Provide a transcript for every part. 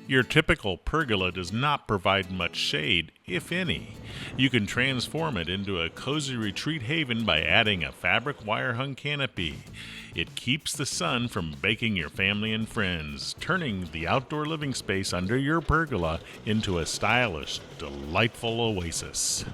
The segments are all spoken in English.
Your typical pergola does not provide much shade, if any. You can transform it into a cozy retreat haven by adding a fabric wire-hung canopy. It keeps the sun from baking your family and friends, turning the outdoor living space under your pergola into a stylish, delightful oasis.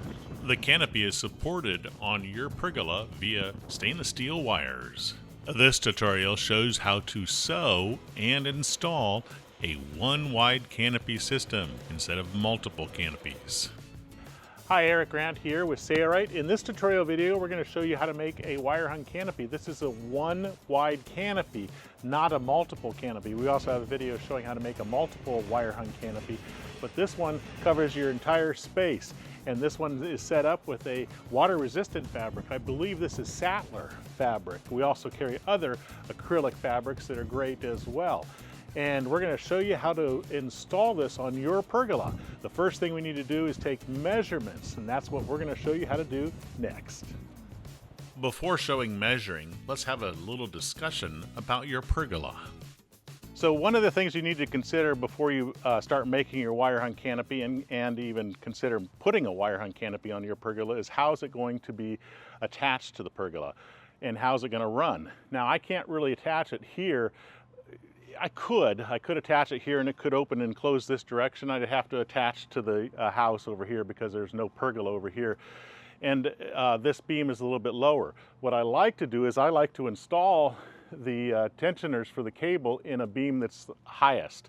The canopy is supported on your pergola via stainless steel wires. This tutorial shows how to sew and install a one wide canopy system instead of multiple canopies. Hi, Eric Grant here with Sailrite. In this tutorial video, we're going to show you how to make a wire-hung canopy. This is a one wide canopy, not a multiple canopy. We also have a video showing how to make a multiple wire-hung canopy, but this one covers your entire space. And this one is set up with a water-resistant fabric. I believe this is Sattler fabric. We also carry other acrylic fabrics that are great as well. And we're going to show you how to install this on your pergola. The first thing we need to do is take measurements, and that's what we're going to show you how to do next. Before showing measuring, let's have a little discussion about your pergola. So one of the things you need to consider before you start making your wire-hung canopy and even consider putting a wire-hung canopy on your pergola is how is it going to be attached to the pergola and how's it going to run. Now I can't really attach it here. I could attach it here and it could open and close this direction. I'd have to attach to the house over here because there's no pergola over here. And this beam is a little bit lower. What I like to do is I like to install the tensioners for the cable in a beam that's highest.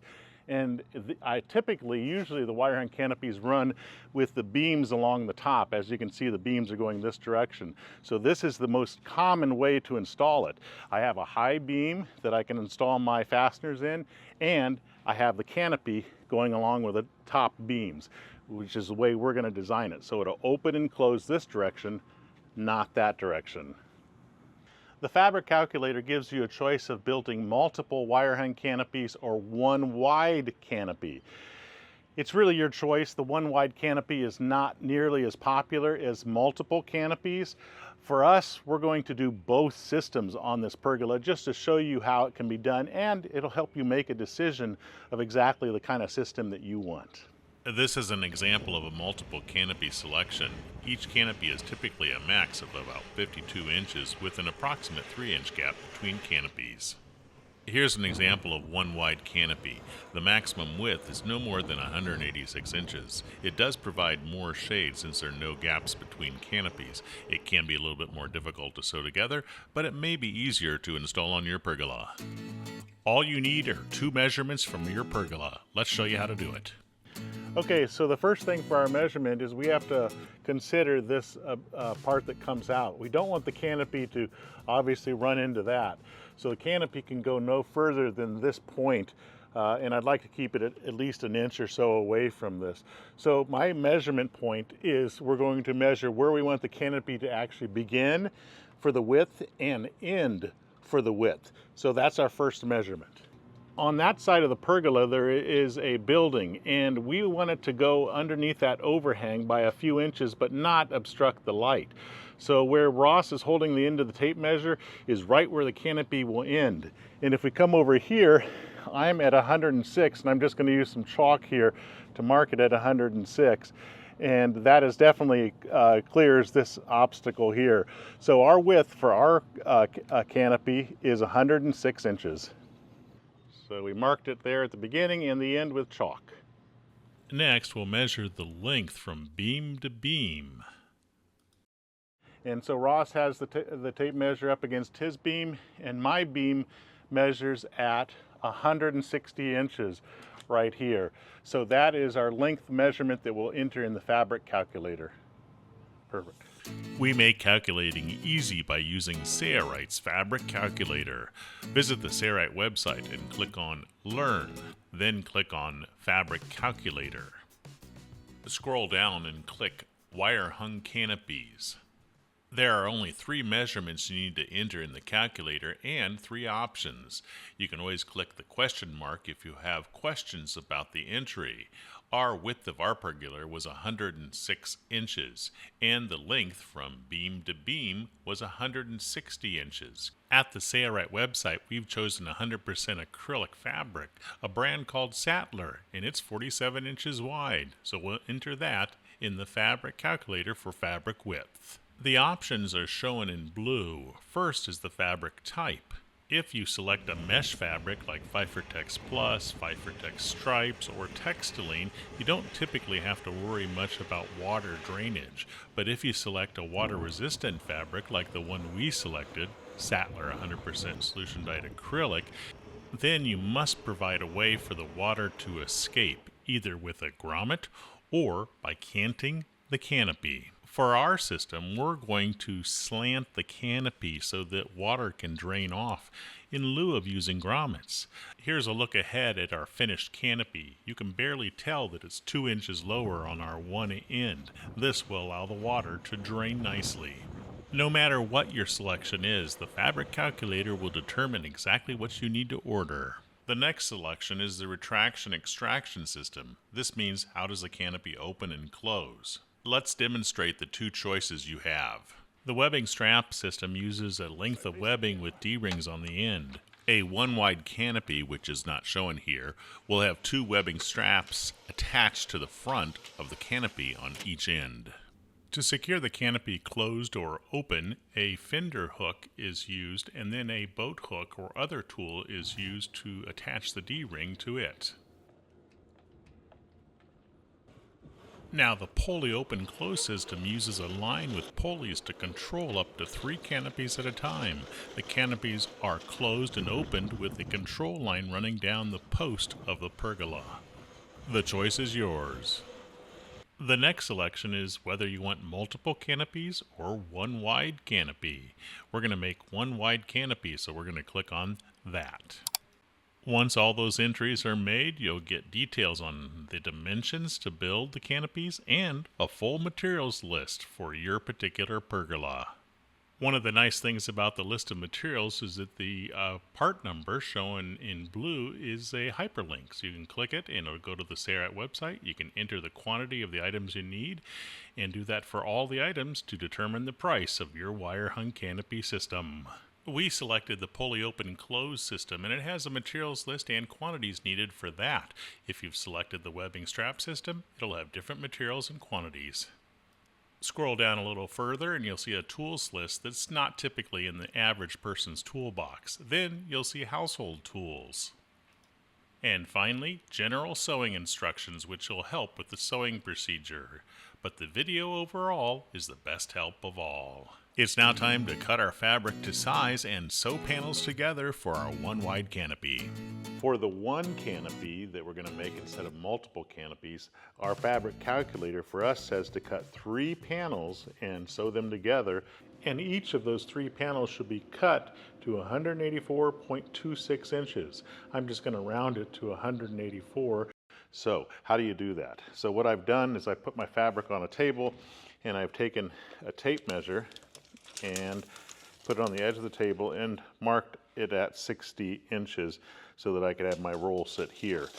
And usually the wire-hung canopies run with the beams along the top. As you can see, the beams are going this direction. So this is the most common way to install it. I have a high beam that I can install my fasteners in, and I have the canopy going along with the top beams, which is the way we're going to design it. So it'll open and close this direction, not that direction. The fabric calculator gives you a choice of building multiple wire-hung canopies or one wide canopy. It's really your choice. The one wide canopy is not nearly as popular as multiple canopies. For us, we're going to do both systems on this pergola just to show you how it can be done, and it'll help you make a decision of exactly the kind of system that you want. This is an example of a multiple canopy selection. Each canopy is typically a max of about 52 inches with an approximate 3-inch gap between canopies. Here's an example of one wide canopy. The maximum width is no more than 186 inches. It does provide more shade since there are no gaps between canopies. It can be a little bit more difficult to sew together, but it may be easier to install on your pergola. All you need are 2 measurements from your pergola. Let's show you how to do it. Okay, so the first thing for our measurement is we have to consider this part that comes out. We don't want the canopy to obviously run into that. So the canopy can go no further than this point, and I'd like to keep it at least an inch or so away from this. So my measurement point is we're going to measure where we want the canopy to actually begin for the width and end for the width. So that's our first measurement. On that side of the pergola there is a building, and we want it to go underneath that overhang by a few inches but not obstruct the light. So where Ross is holding the end of the tape measure is right where the canopy will end. And if we come over here, I'm at 106, and I'm just going to use some chalk here to mark it at 106. And that is definitely clears this obstacle here. So our width for our canopy is 106 inches. So we marked it there at the beginning and the end with chalk. Next, we'll measure the length from beam to beam. And so Ross has the tape measure up against his beam, and my beam measures at 160 inches right here. So that is our length measurement that we'll enter in the fabric calculator. Perfect. We make calculating easy by using Sailrite's fabric calculator. Visit the Sailrite website and click on Learn, then click on Fabric Calculator. Scroll down and click Wire Hung Canopies. There are only 3 measurements you need to enter in the calculator and 3 options. You can always click the question mark if you have questions about the entry. Our width of our pergola was 106 inches, and the length from beam to beam was 160 inches. At the Sailrite website, we've chosen 100% acrylic fabric, a brand called Sattler, and it's 47 inches wide, so we'll enter that in the fabric calculator for fabric width. The options are shown in blue. First is the fabric type. If you select a mesh fabric like Fifertex Plus, Fifertex Stripes, or Textiline, you don't typically have to worry much about water drainage. But if you select a water-resistant fabric like the one we selected, Sattler 100% solution dyed acrylic, then you must provide a way for the water to escape, either with a grommet or by canting the canopy. For our system, we're going to slant the canopy so that water can drain off in lieu of using grommets. Here's a look ahead at our finished canopy. You can barely tell that it's 2 inches lower on our one end. This will allow the water to drain nicely. No matter what your selection is, the fabric calculator will determine exactly what you need to order. The next selection is the retraction extraction system. This means how does the canopy open and close? Let's demonstrate the 2 choices you have. The webbing strap system uses a length of webbing with D-rings on the end. A 1 wide canopy, which is not shown here, will have 2 webbing straps attached to the front of the canopy on each end. To secure the canopy closed or open, a fender hook is used, and then a boat hook or other tool is used to attach the D-ring to it. Now, the Pulley open-close system uses a line with pulleys to control up to 3 canopies at a time. The canopies are closed and opened with a control line running down the post of the pergola. The choice is yours. The next selection is whether you want multiple canopies or 1 wide canopy. We're going to make 1 wide canopy, so we're going to click on that. Once all those entries are made, you'll get details on the dimensions to build the canopies and a full materials list for your particular pergola. One of the nice things about the list of materials is that the part number shown in blue is a hyperlink. So you can click it and it'll go to the Sailrite website. You can enter the quantity of the items you need and do that for all the items to determine the price of your wire hung canopy system. We selected the Pulley open close system, and it has a materials list and quantities needed for that. If you've selected the webbing strap system, it'll have different materials and quantities. Scroll down a little further and you'll see a tools list that's not typically in the average person's toolbox. Then you'll see household tools. And finally, general sewing instructions, which will help with the sewing procedure. But the video overall is the best help of all. It's now time to cut our fabric to size and sew panels together for our 1 wide canopy. For the 1 canopy that we're going to make instead of multiple canopies, our fabric calculator for us says to cut 3 panels and sew them together, and each of those 3 panels should be cut to 184.26 inches. I'm just going to round it to 184. So how do you do that? So what I've done is I put my fabric on a table and I've taken a tape measure and put it on the edge of the table and marked it at 60 inches so that I could have my roll sit here.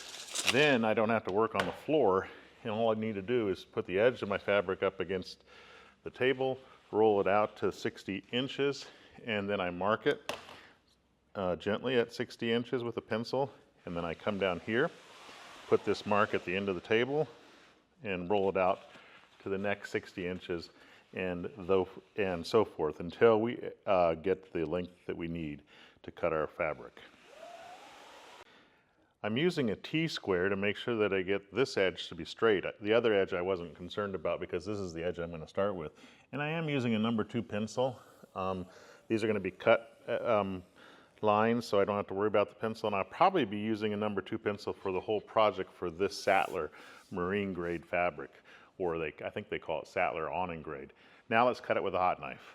Then I don't have to work on the floor, and all I need to do is put the edge of my fabric up against the table, roll it out to 60 inches, and then I mark it gently at 60 inches with a pencil, and then I come down here, put this mark at the end of the table, and roll it out to the next 60 inches, and so forth until we get the length that we need to cut our fabric. I'm using a T-square to make sure that I get this edge to be straight. The other edge I wasn't concerned about because this is the edge I'm going to start with. And I am using a number 2 pencil. These are going to be cut lines, so I don't have to worry about the pencil. And I'll probably be using a number 2 pencil for the whole project for this Sattler marine grade fabric, or I think they call it Sattler awning grade. Now let's cut it with a hot knife.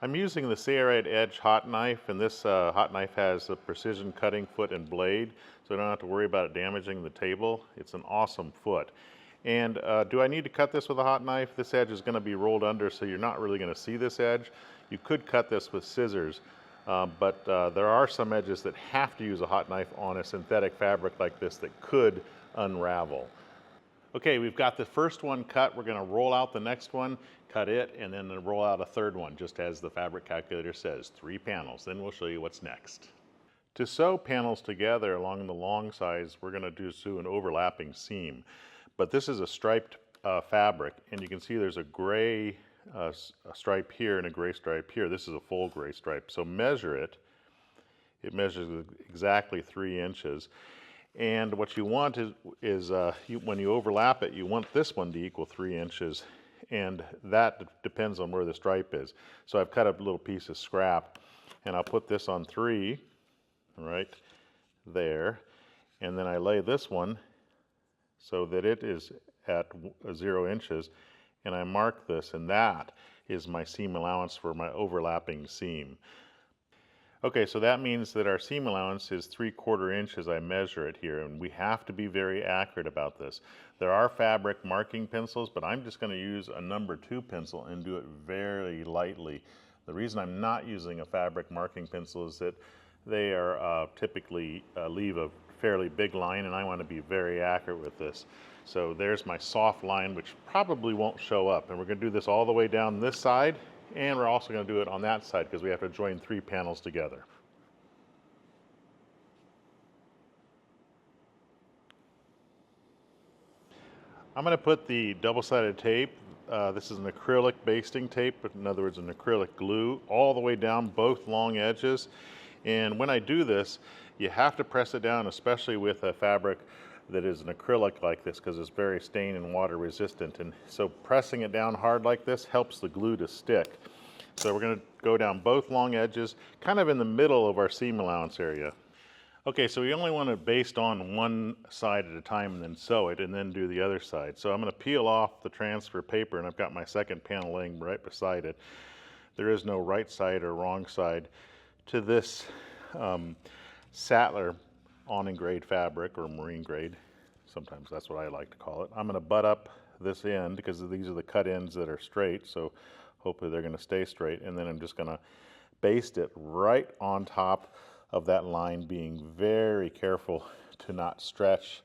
I'm using the Sailrite Edge hot knife, and this hot knife has a precision cutting foot and blade, so I don't have to worry about it damaging the table. It's an awesome foot. And do I need to cut this with a hot knife? This edge is going to be rolled under, so you're not really going to see this edge. You could cut this with scissors, but there are some edges that have to use a hot knife on a synthetic fabric like this that could unravel. Okay, we've got the first one cut. We're going to roll out the next one, cut it, and then roll out a third one, just as the fabric calculator says, 3 panels. Then we'll show you what's next. To sew panels together along the long sides, we're going to do an overlapping seam. But this is a striped fabric, and you can see there's a gray a stripe here and a gray stripe here. This is a full gray stripe. So measure it. It measures exactly 3 inches. And what you want is when you overlap it, you want this one to equal 3 inches. And that depends on where the stripe is. So I've cut up a little piece of scrap, and I'll put this on 3, right there. And then I lay this one so that it is at 0 inches, and I mark this, and that is my seam allowance for my overlapping seam. Okay, so that means that our seam allowance is 3/4 inches. I measure it here, and we have to be very accurate about this. There are fabric marking pencils, but I'm just going to use a number 2 pencil and do it very lightly. The reason I'm not using a fabric marking pencil is that they are typically leave a fairly big line, and I want to be very accurate with this. So there's my soft line, which probably won't show up. And we're going to do this all the way down this side, and we're also going to do it on that side because we have to join 3 panels together. I'm going to put the double-sided tape, this is an acrylic basting tape, but in other words an acrylic glue, all the way down both long edges. And when I do this, you have to press it down, especially with a fabric that is an acrylic like this, because it's very stain and water resistant. And so pressing it down hard like this helps the glue to stick. So we're going to go down both long edges, kind of in the middle of our seam allowance area. Okay, so we only want to baste on one side at a time and then sew it, and then do the other side. So I'm going to peel off the transfer paper, and I've got my second panel laying right beside it. There is no right side or wrong side to this Sattler awning grade fabric, or marine grade. Sometimes that's what I like to call it. I'm going to butt up this end because these are the cut ends that are straight, so hopefully they're going to stay straight. And then I'm just going to baste it right on top of that line, being very careful to not stretch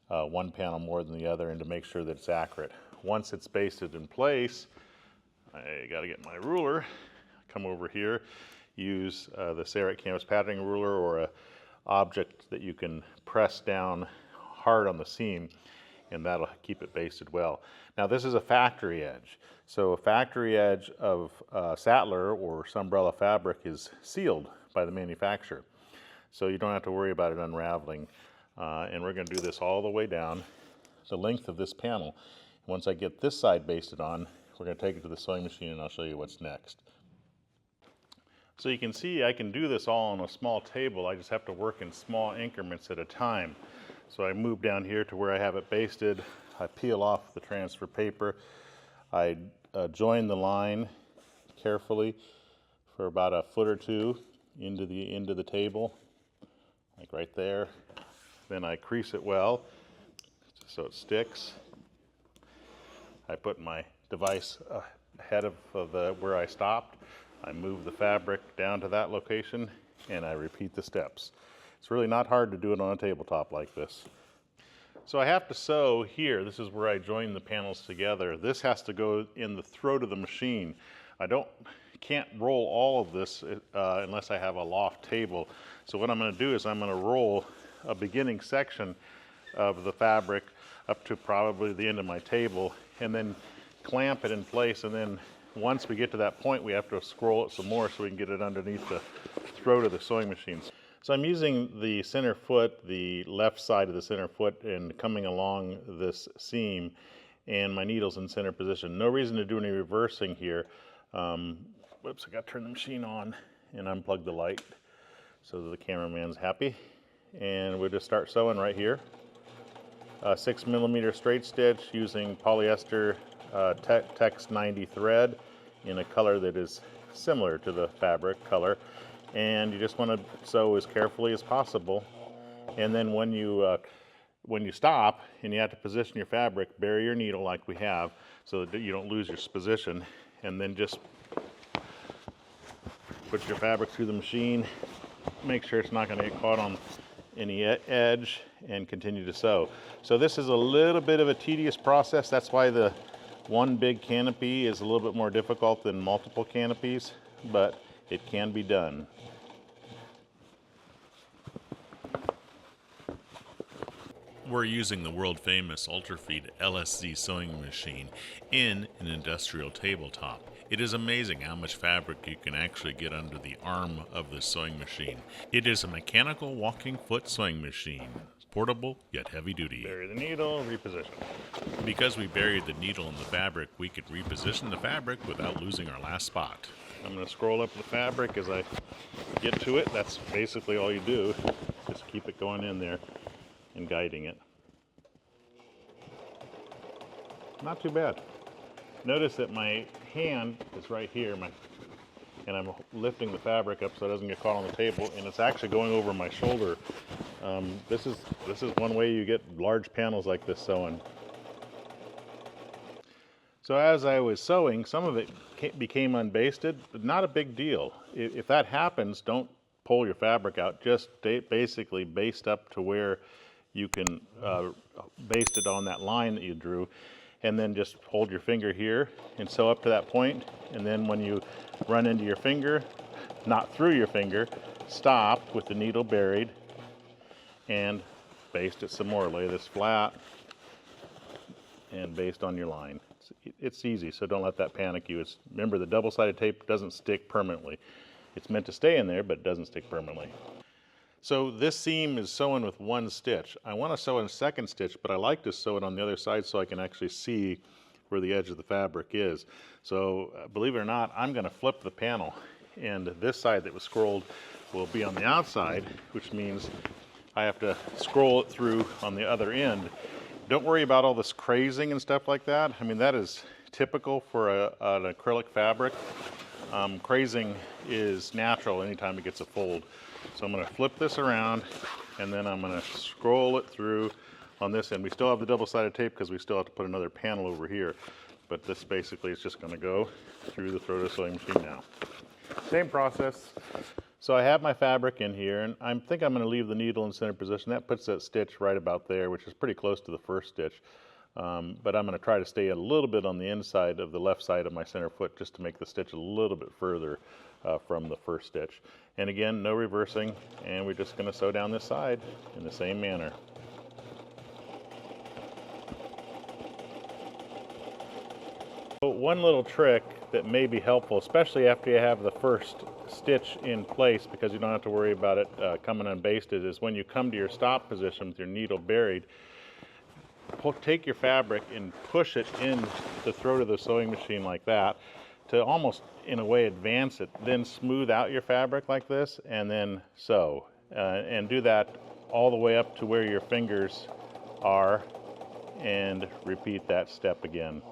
one panel more than the other, and to make sure that it's accurate. Once it's basted in place, I got to get my ruler, come over here, use the Serrat canvas patterning ruler, or a object that you can press down hard on the seam, and that'll keep it basted well. Now this is a factory edge. So a factory edge of Sattler or Sunbrella fabric is sealed by the manufacturer. So you don't have to worry about it unraveling. And we're going to do this all the way down the length of this panel. Once I get this side basted on, we're going to take it to the sewing machine, and I'll show you what's next. So you can see I can do this all on a small table. I just have to work in small increments at a time. So I move down here to where I have it basted. I peel off the transfer paper. I join the line carefully for about a foot or 2 into the table, like right there. Then I crease it well so it sticks. I put my device ahead of where I stopped. I move the fabric down to that location, and I repeat the steps. It's really not hard to do it on a tabletop like this. So I have to sew here. This is where I join the panels together. This has to go in the throat of the machine. I can't roll all of this unless I have a loft table. So what I'm going to do is I'm going to roll a beginning section of the fabric up to probably the end of my table, and then clamp it in place, and then once we get to that point, we have to scroll it some more so we can get it underneath the throat of the sewing machine. So I'm using the center foot, the left side of the center foot, and coming along this seam, and my needle's in center position. No reason to do any reversing here. Whoops, I got to turn the machine on and unplug the light so that the cameraman's happy. And we'll just start sewing right here. 6mm straight stitch using polyester Tex 90 thread in a color that is similar to the fabric color, and you just want to sew as carefully as possible. And then when you when you stop and you have to position your fabric, bury your needle like we have so that you don't lose your position, and then just put your fabric through the machine, make sure it's not going to get caught on any edge, and continue to sew. So this is a little bit of a tedious process. That's why the one big canopy is a little bit more difficult than multiple canopies, but it can be done. We're using the world famous Ultrafeed LSZ sewing machine in an industrial tabletop. It is amazing how much fabric you can actually get under the arm of this sewing machine. It is a mechanical walking foot sewing machine. Portable yet heavy duty. Bury the needle, reposition. Because we buried the needle in the fabric, we could reposition the fabric without losing our last spot. I'm going to scroll up the fabric as I get to it. That's basically all you do. Just keep it going in there and guiding it. Not too bad. Notice that my hand is right here, and I'm lifting the fabric up so it doesn't get caught on the table, and it's actually going over my shoulder. This is one way you get large panels like this sewing. So as I was sewing, some of it became unbasted, but not a big deal. If that happens, don't pull your fabric out. Just basically baste up to where you can baste it on that line that you drew, and then just hold your finger here and sew up to that point. And then when you run into your finger, not through your finger, stop with the needle buried and baste it some more. Lay this flat and baste on your line. It's easy, so don't let that panic you. Remember, the double-sided tape doesn't stick permanently. It's meant to stay in there, but it doesn't stick permanently. So this seam is sewn with one stitch. I want to sew in a second stitch, but I like to sew it on the other side so I can actually see where the edge of the fabric is. So believe it or not, I'm going to flip the panel, and this side that was scrolled will be on the outside, which means I have to scroll it through on the other end. Don't worry about all this crazing and stuff like that. I mean, that is typical for an acrylic fabric. Crazing is natural anytime it gets a fold. So I'm going to flip this around, and then I'm going to scroll it through on this end. We still have the double-sided tape because we still have to put another panel over here. But this basically is just going to go through the throat of the sewing machine now. Same process. So I have my fabric in here, and I think I'm going to leave the needle in center position. That puts that stitch right about there, which is pretty close to the first stitch. But I'm going to try to stay a little bit on the inside of the left side of my center foot just to make the stitch a little bit further from the first stitch. And again, no reversing, and we're just going to sew down this side in the same manner. So one little trick that may be helpful, especially after you have the first stitch in place, because you don't have to worry about it coming unbasted, is when you come to your stop position with your needle buried, take your fabric and push it in the throat of the sewing machine like that to almost, in a way, advance it. Then smooth out your fabric like this and then sew. And do that all the way up to where your fingers are, and repeat that step again.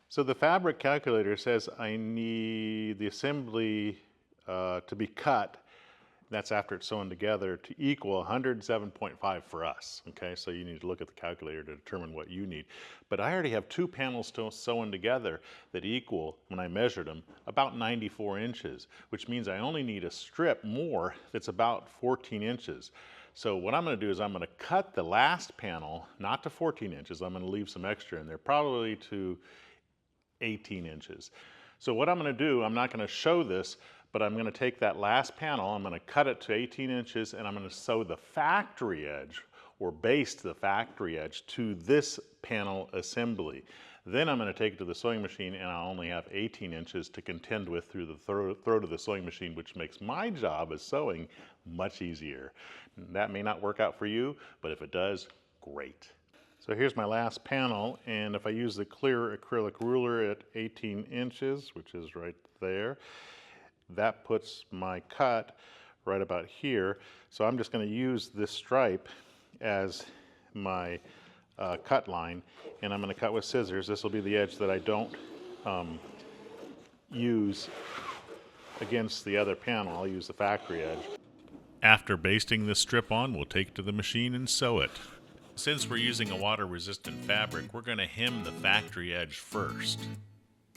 So the fabric calculator says I need the assembly to be cut, that's after it's sewn together, to equal 107.5 for us. Okay, so you need to look at the calculator to determine what you need. But I already have two panels still sewn together that equal, when I measured them, about 94 inches, which means I only need a strip more that's about 14 inches. So what I'm going to do is I'm going to cut the last panel, not to 14 inches, I'm going to leave some extra in there, probably to 18 inches. So what I'm going to do, I'm not going to show this, but I'm going to take that last panel, I'm going to cut it to 18 inches, and I'm going to sew the factory edge, or baste the factory edge, to this panel assembly. Then I'm going to take it to the sewing machine, and I'll only have 18 inches to contend with through the throat of the sewing machine, which makes my job as sewing much easier. That may not work out for you, but if it does, great. So here's my last panel, and if I use the clear acrylic ruler at 18 inches, which is right there, that puts my cut right about here. So I'm just going to use this stripe as my cut line, and I'm going to cut with scissors. This will be the edge that I don't use against the other panel. I'll use the factory edge. After basting this strip on, we'll take it to the machine and sew it. Since we're using a water-resistant fabric, we're going to hem the factory edge first.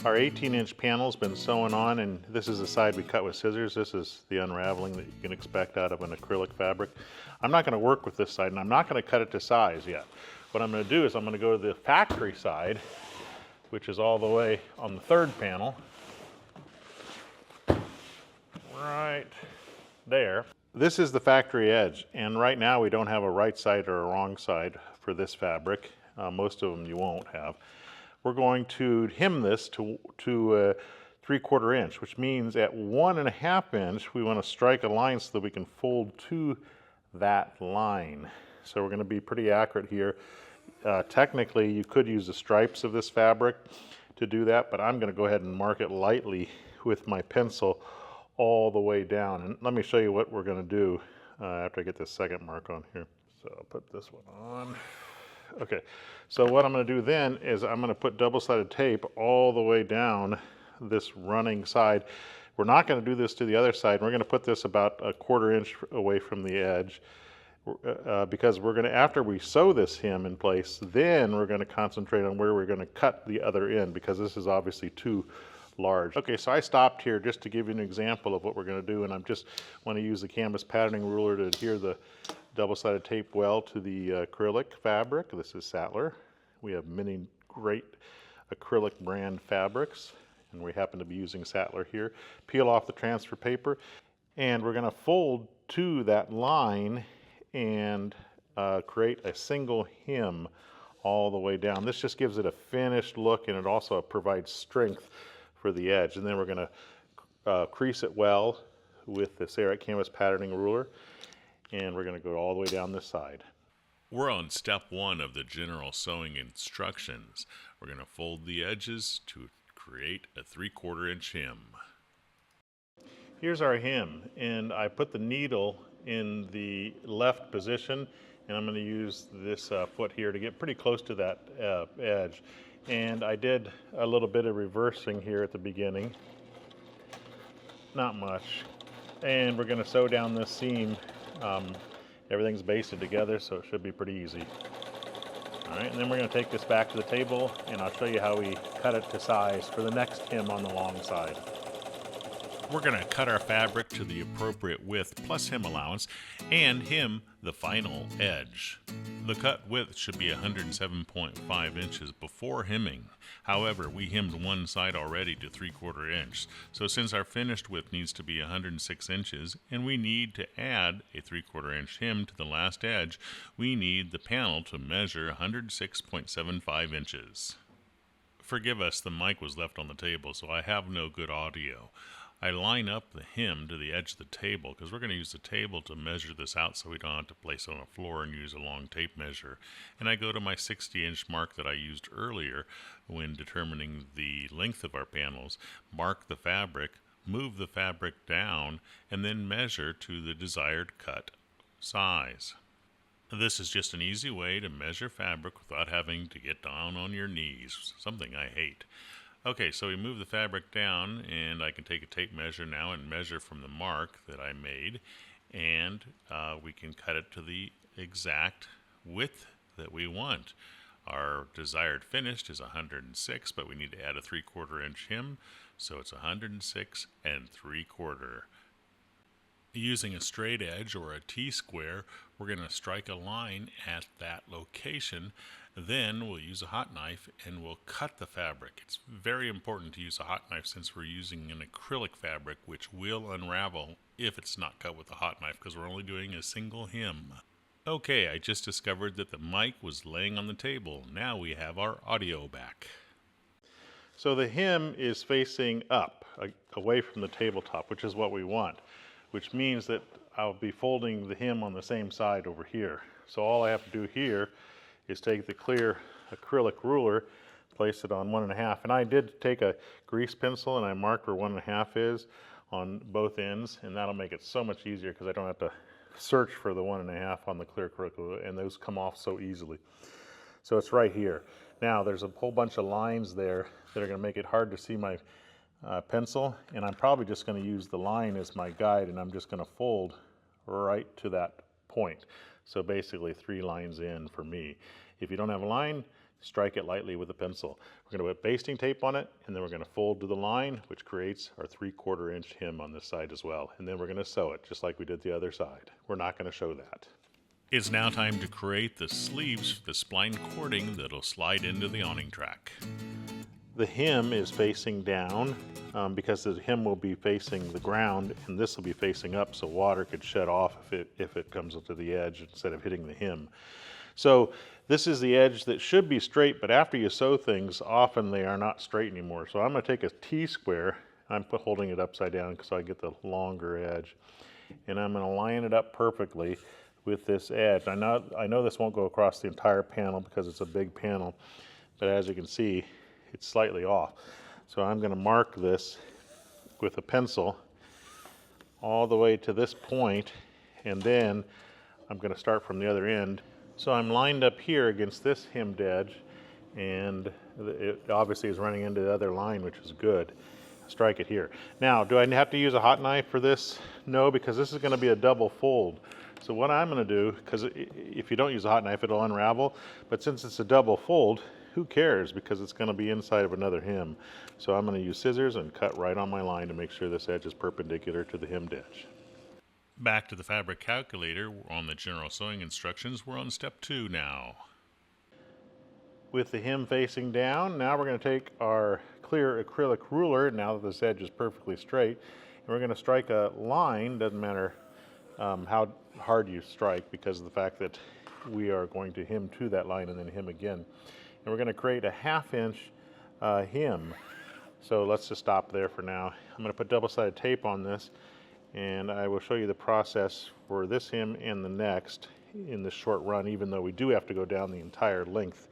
Our 18-inch panel's been sewn on, and this is the side we cut with scissors. This is the unraveling that you can expect out of an acrylic fabric. I'm not going to work with this side, and I'm not going to cut it to size yet. What I'm going to do is I'm going to go to the factory side, which is all the way on the third panel, right there. This is the factory edge, and right now we don't have a right side or a wrong side for this fabric. Most of them you won't have. We're going to hem this to 3/4 inch, which means at 1.5 inch we want to strike a line so that we can fold to that line. So we're going to be pretty accurate here. Technically you could use the stripes of this fabric to do that, but I'm going to go ahead and mark it lightly with my pencil all the way down. And let me show you what we're going to do after I get this second mark on here. So I'll put this one on. Okay, so what I'm going to do then is I'm going to put double-sided tape all the way down this running side. We're not going to do this to the other side. We're going to put this about 1/4 inch away from the edge because we're going to, after we sew this hem in place, then we're going to concentrate on where we're going to cut the other end, because this is obviously too large. Okay, so I stopped here just to give you an example of what we're going to do, and I'm just want to use the canvas patterning ruler to adhere the double-sided tape well to the acrylic fabric. This is Sattler. We have many great acrylic brand fabrics, and we happen to be using Sattler here. Peel off the transfer paper, and we're going to fold to that line and create a single hem all the way down. This just gives it a finished look, and it also provides strength for the edge. And then we're going to crease it well with the Serrat canvas patterning ruler, and we're going to go all the way down this side. We're on step 1 of the general sewing instructions. We're going to fold the edges to create a 3/4 inch hem. Here's our hem, and I put the needle in the left position, and I'm going to use this foot here to get pretty close to that edge. And I did a little bit of reversing here at the beginning, not much. And we're going to sew down this seam. Everything's basted together, so it should be pretty easy. All right, and then we're going to take this back to the table, and I'll show you how we cut it to size for the next hem on the long side. We're going to cut our fabric to the appropriate width plus hem allowance and hem the final edge. The cut width should be 107.5 inches before hemming. However, we hemmed one side already to 3/4 inch, so since our finished width needs to be 106 inches and we need to add a 3/4 inch hem to the last edge, we need the panel to measure 106.75 inches. Forgive us, the mic was left on the table, so I have no good audio. I line up the hem to the edge of the table because we're going to use the table to measure this out so we don't have to place it on the floor and use a long tape measure. And I go to my 60-inch mark that I used earlier when determining the length of our panels, mark the fabric, move the fabric down, and then measure to the desired cut size. This is just an easy way to measure fabric without having to get down on your knees, something I hate. Okay, so we move the fabric down, and I can take a tape measure now and measure from the mark that I made, and we can cut it to the exact width that we want. Our desired finish is 106, but we need to add a 3/4 inch hem, so it's 106 3/4. Using a straight edge or a T-square, we're going to strike a line at that location. Then we'll use a hot knife and we'll cut the fabric. It's very important to use a hot knife since we're using an acrylic fabric which will unravel if it's not cut with a hot knife because we're only doing a single hem. Okay, I just discovered that the mic was laying on the table. Now we have our audio back. So the hem is facing up, away from the tabletop, which is what we want, which means that I'll be folding the hem on the same side over here. So all I have to do here is take the clear acrylic ruler, place it on 1.5, and I did take a grease pencil and I marked where 1.5 is on both ends, and that'll make it so much easier because I don't have to search for the 1.5 on the clear acrylic ruler, and those come off so easily. So it's right here. Now there's a whole bunch of lines there that are going to make it hard to see my pencil, and I'm probably just going to use the line as my guide, and I'm just going to fold right to that point. So basically 3 lines in for me. If you don't have a line, strike it lightly with a pencil. We're going to put basting tape on it, and then we're going to fold to the line, which creates our 3/4 inch hem on this side as well. And then we're going to sew it just like we did the other side. We're not going to show that. It's now time to create the sleeves for the spline cording that'll slide into the awning track. The hem is facing down because the hem will be facing the ground, and this will be facing up, so water could shed off if it comes up to the edge instead of hitting the hem. So this is the edge that should be straight, but after you sew things, often they are not straight anymore. So I'm going to take a T-square. I'm holding it upside down so I get the longer edge, and I'm going to line it up perfectly with this edge. I know this won't go across the entire panel because it's a big panel, but as you can see, it's slightly off. So I'm going to mark this with a pencil all the way to this point, and then I'm going to start from the other end. So I'm lined up here against this hemmed edge, and it obviously is running into the other line, which is good. Strike it here. Now, do I have to use a hot knife for this? No, because this is going to be a double fold. So what I'm going to do, because if you don't use a hot knife, it'll unravel, but since it's a double fold, who cares, because it's going to be inside of another hem. So I'm going to use scissors and cut right on my line to make sure this edge is perpendicular to the hemmed edge. Back to the fabric calculator on the general sewing instructions. We're on step 2 now. With the hem facing down, now we're going to take our clear acrylic ruler, now that this edge is perfectly straight, and we're going to strike a line. Doesn't matter how hard you strike, because of the fact that we are going to hem to that line and then hem again. And we're going to create a 1/2 inch hem. So let's just stop there for now. I'm going to put double-sided tape on this, and I will show you the process for this hem and the next in this short run, even though we do have to go down the entire length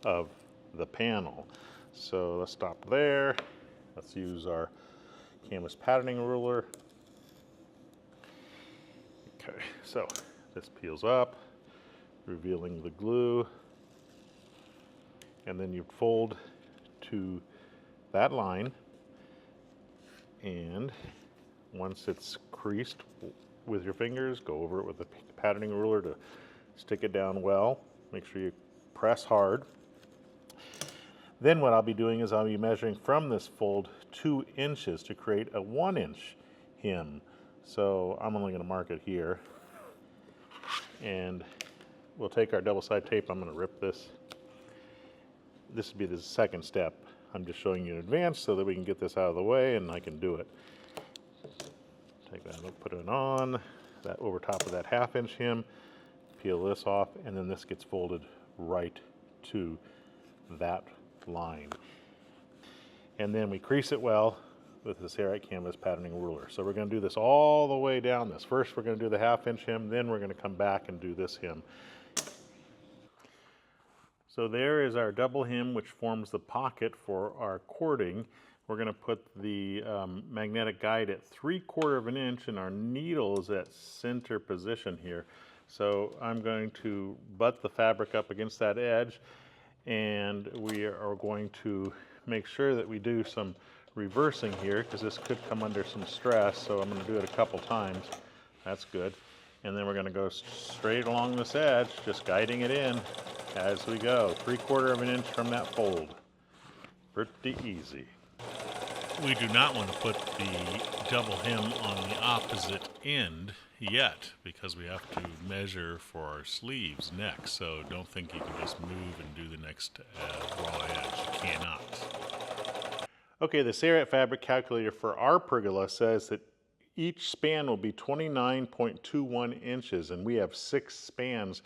of the panel. So let's stop there. Let's use our canvas patterning ruler. Okay, so this peels up, revealing the glue, and then you fold to that line, and once it's creased with your fingers, go over it with the patterning ruler to stick it down well. Make sure you press hard. Then what I'll be doing is I'll be measuring from this fold 2 inches to create a 1 inch hem. So I'm only going to mark it here, and we'll take our double-sided tape. I'm going to rip this. This would be the second step. I'm just showing you in advance so that we can get this out of the way and I can do it. Take that, put it on, that over top of that 1/2 inch hem, peel this off, and then this gets folded right to that line. And then we crease it well with the Serite canvas patterning ruler. So we're going to do this all the way down this. First we're going to do the 1/2 inch hem, then we're going to come back and do this hem. So there is our double hem, which forms the pocket for our cording. We're going to put the magnetic guide at 3/4 of an inch, and our needle is at center position here. So I'm going to butt the fabric up against that edge, and we are going to make sure that we do some reversing here, because this could come under some stress. So I'm going to do it a couple times. That's good. And then we're going to go straight along this edge, just guiding it in as we go. 3/4 of an inch from that fold. Pretty easy. We do not want to put the double hem on the opposite end yet, because we have to measure for our sleeves next. So don't think you can just move and do the next raw edge. You cannot. Okay, the Serite fabric calculator for our pergola says that each span will be 29.21 inches, and we have 6 spans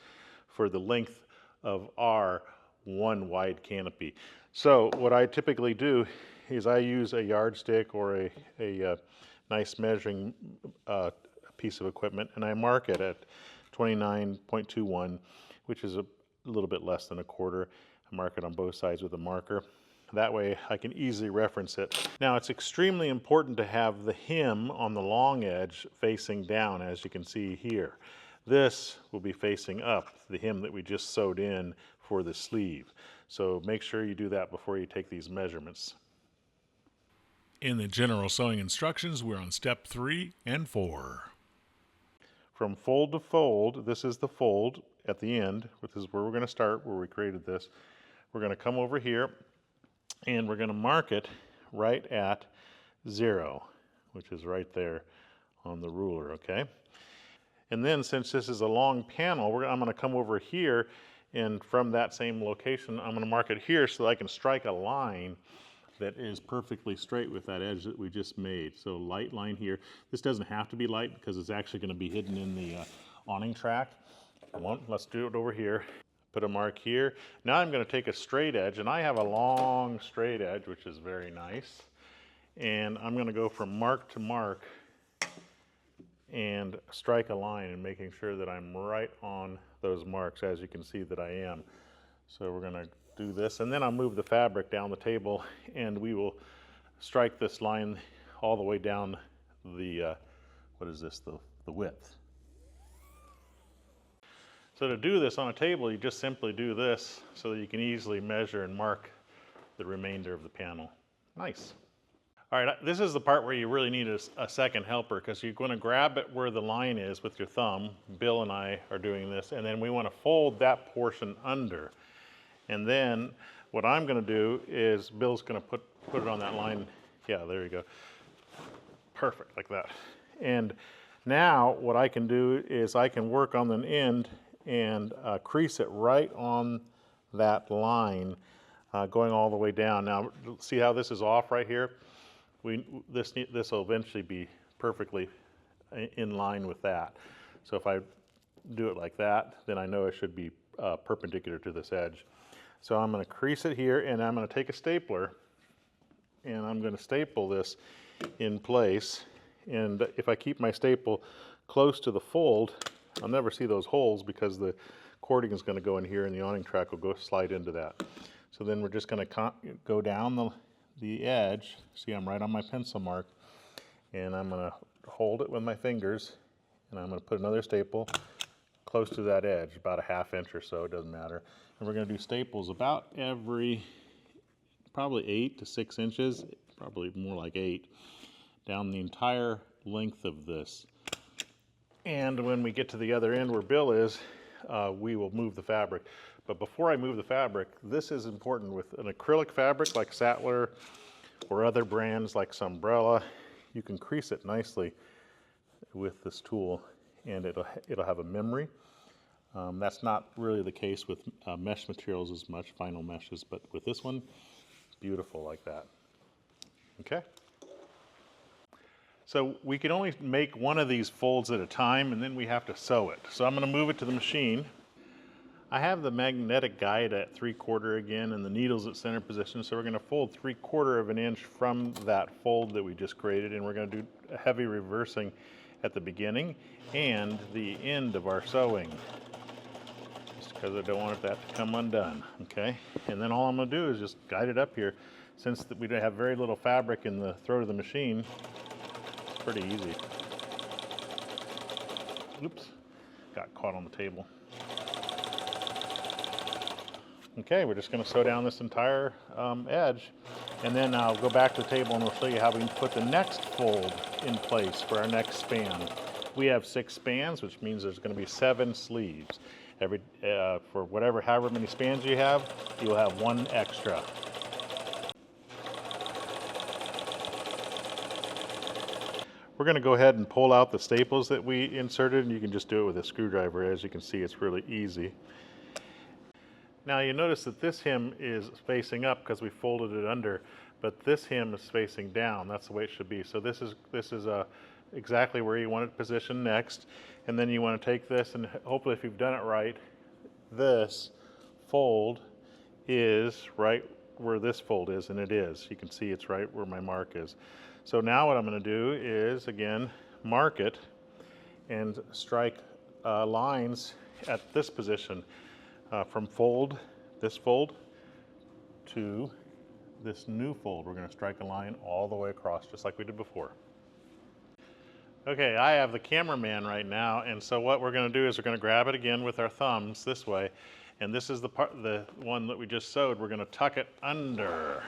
for the length of our one wide canopy. So what I typically do is I use a yardstick or a nice measuring piece of equipment, and I mark it at 29.21, which is a little bit less than 1/4. I mark it on both sides with a marker. That way I can easily reference it. Now it's extremely important to have the hem on the long edge facing down, as you can see here. This will be facing up, the hem that we just sewed in for the sleeve. So make sure you do that before you take these measurements. In the general sewing instructions, we're on step 3 and 4. from fold to fold, this is the fold at the end, which is where we're going to start, where we created this. We're going to come over here and we're going to mark it right at 0, which is right there on the ruler, okay? And then since this is a long panel, I'm going to come over here, and from that same location, I'm going to mark it here so that I can strike a line that is perfectly straight with that edge that we just made. So light line here. This doesn't have to be light because it's actually going to be hidden in the awning track. Let's do it over here. Put a mark here. Now I'm going to take a straight edge, and I have a long straight edge, which is very nice. And I'm going to go from mark to mark and strike a line and making sure that I'm right on those marks, as you can see that I am. So we're going to do this, and then I'll move the fabric down the table, and we will strike this line all the way down the, what is this, the width. So to do this on a table, you just simply do this so that you can easily measure and mark the remainder of the panel. Nice. All right, this is the part where you really need a second helper, because you're going to grab it where the line is with your thumb. Bill and I are doing this, and then we want to fold that portion under. And then what I'm going to do is Bill's going to put it on that line. Yeah, there you go. Perfect, like that. And now what I can do is I can work on the end and crease it right on that line, going all the way down. Now, see how this is off right here? This will eventually be perfectly in line with that. So if I do it like that, then I know it should be perpendicular to this edge. So I'm going to crease it here, and I'm going to take a stapler, and I'm going to staple this in place. And if I keep my staple close to the fold, I'll never see those holes because the cording is going to go in here, and the awning track will slide into that. So then we're just going to go down the edge. See, I'm right on my pencil mark, and I'm going to hold it with my fingers, and I'm going to put another staple close to that edge, about a ½ inch or so, it doesn't matter. And we're going to do staples about every probably 8 to 6 inches, probably more like 8, down the entire length of this. And when we get to the other end where Bill is, we will move the fabric. But before I move the fabric, this is important. With an acrylic fabric like Sattler or other brands like Sunbrella, you can crease it nicely with this tool, and it'll have a memory. That's not really the case with mesh materials as much, vinyl meshes, but with this one, beautiful like that. Okay. So we can only make one of these folds at a time, and then we have to sew it. So I'm going to move it to the machine. I have the magnetic guide at 3/4 again, and the needle's at center position, so we're going to fold 3/4 of an inch from that fold that we just created, and we're going to do a heavy reversing at the beginning and the end of our sewing, just because I don't want that to come undone, okay? And then all I'm going to do is just guide it up here. Since we have very little fabric in the throat of the machine, it's pretty easy. Oops, got caught on the table. Okay, we're just going to sew down this entire edge, and then I'll go back to the table and we'll show you how we can put the next fold in place for our next span. We have 6 spans, which means there's going to be 7 sleeves. For however many spans you have, you'll have 1 extra. We're going to go ahead and pull out the staples that we inserted, and you can just do it with a screwdriver. As you can see, it's really easy. Now you notice that this hem is facing up because we folded it under, but this hem is facing down. That's the way it should be. So this is exactly where you want it positioned next. And then you want to take this, and hopefully if you've done it right, this fold is right where this fold is, and it is. You can see it's right where my mark is. So now what I'm going to do is, again, mark it and strike lines at this position. From this fold to this new fold. We're going to strike a line all the way across, just like we did before. Okay, I have the cameraman right now, and so what we're going to do is we're going to grab it again with our thumbs this way, and this is the one that we just sewed. We're going to tuck it under.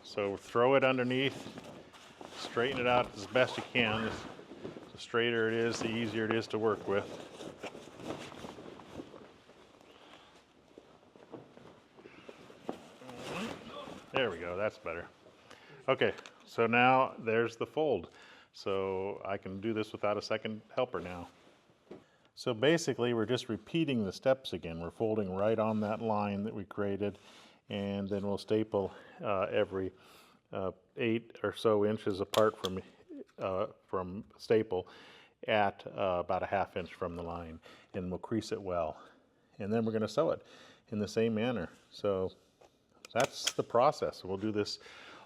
So throw it underneath, straighten it out as best you can. The straighter it is, the easier it is to work with. There we go, that's better. Okay, so now there's the fold. So I can do this without a second helper now. So basically we're just repeating the steps again. We're folding right on that line that we created, and then we'll staple every 8 or so inches apart from staple at about a ½ inch from the line, and we'll crease it well. And then we're going to sew it in the same manner. So that's the process. We'll do this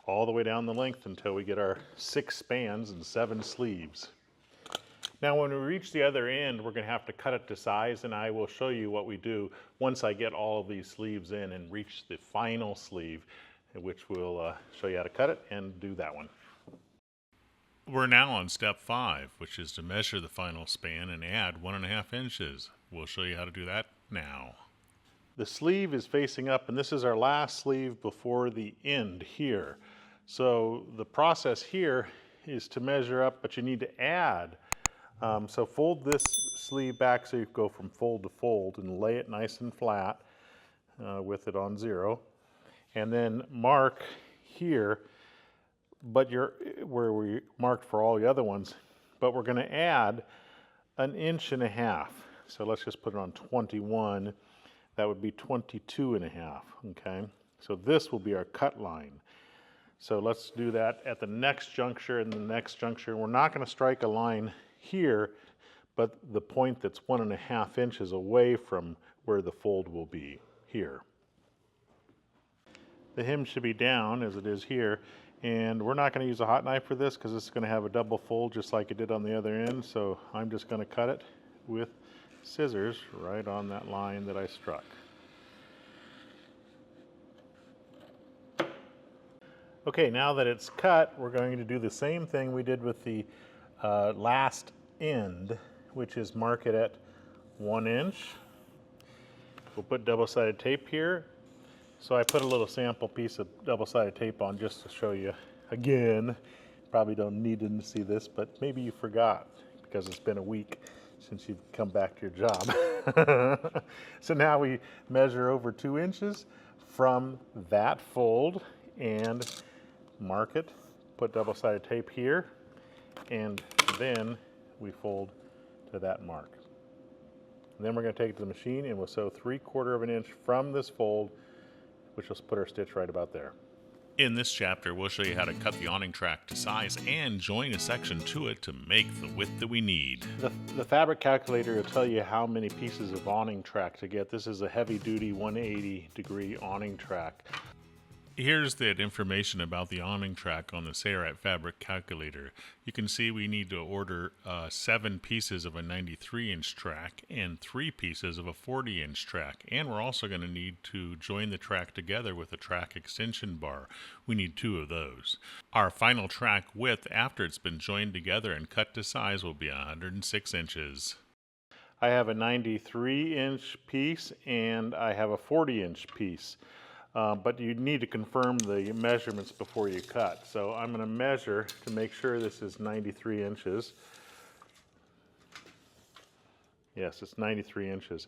all the way down the length until we get our 6 spans and 7 sleeves. Now when we reach the other end, we're going to have to cut it to size, and I will show you what we do once I get all of these sleeves in and reach the final sleeve, which will show you how to cut it and do that one. We're now on step 5, which is to measure the final span and add 1½ inches. We'll show you how to do that now. The sleeve is facing up, and this is our last sleeve before the end here. So the process here is to measure up, but you need to add. So fold this sleeve back so you go from fold to fold and lay it nice and flat with it on 0. And then mark here, but where we marked for all the other ones, but we're going to add 1½ inches. So let's just put it on 21. That would be 22½, okay? So this will be our cut line. So let's do that at the next juncture and the next juncture. We're not going to strike a line here, but the point that's 1½ inches away from where the fold will be here. The hem should be down as it is here, and we're not going to use a hot knife for this because it's going to have a double fold just like it did on the other end, so I'm just going to cut it with scissors right on that line that I struck. Okay, now that it's cut, we're going to do the same thing we did with the last end, which is mark it at 1 inch. We'll put double-sided tape here. So I put a little sample piece of double-sided tape on just to show you again. Probably don't need to see this, but maybe you forgot because it's been a week since you've come back to your job. So now we measure over 2 inches from that fold and mark it, put double-sided tape here, and then we fold to that mark. And then we're going to take it to the machine and we'll sew 3/4 inch from this fold, which will put our stitch right about there. In this chapter, we'll show you how to cut the awning track to size and join a section to it to make the width that we need. The fabric calculator will tell you how many pieces of awning track to get. This is a heavy-duty 180-degree awning track. Here's that information about the awning track on the Sarat fabric calculator. You can see we need to order 7 pieces of a 93-inch track and 3 pieces of a 40-inch track. And we're also going to need to join the track together with a track extension bar. We need 2 of those. Our final track width after it's been joined together and cut to size will be 106 inches. I have a 93-inch piece and I have a 40-inch piece. But you need to confirm the measurements before you cut. So I'm going to measure to make sure this is 93 inches. Yes, it's 93 inches.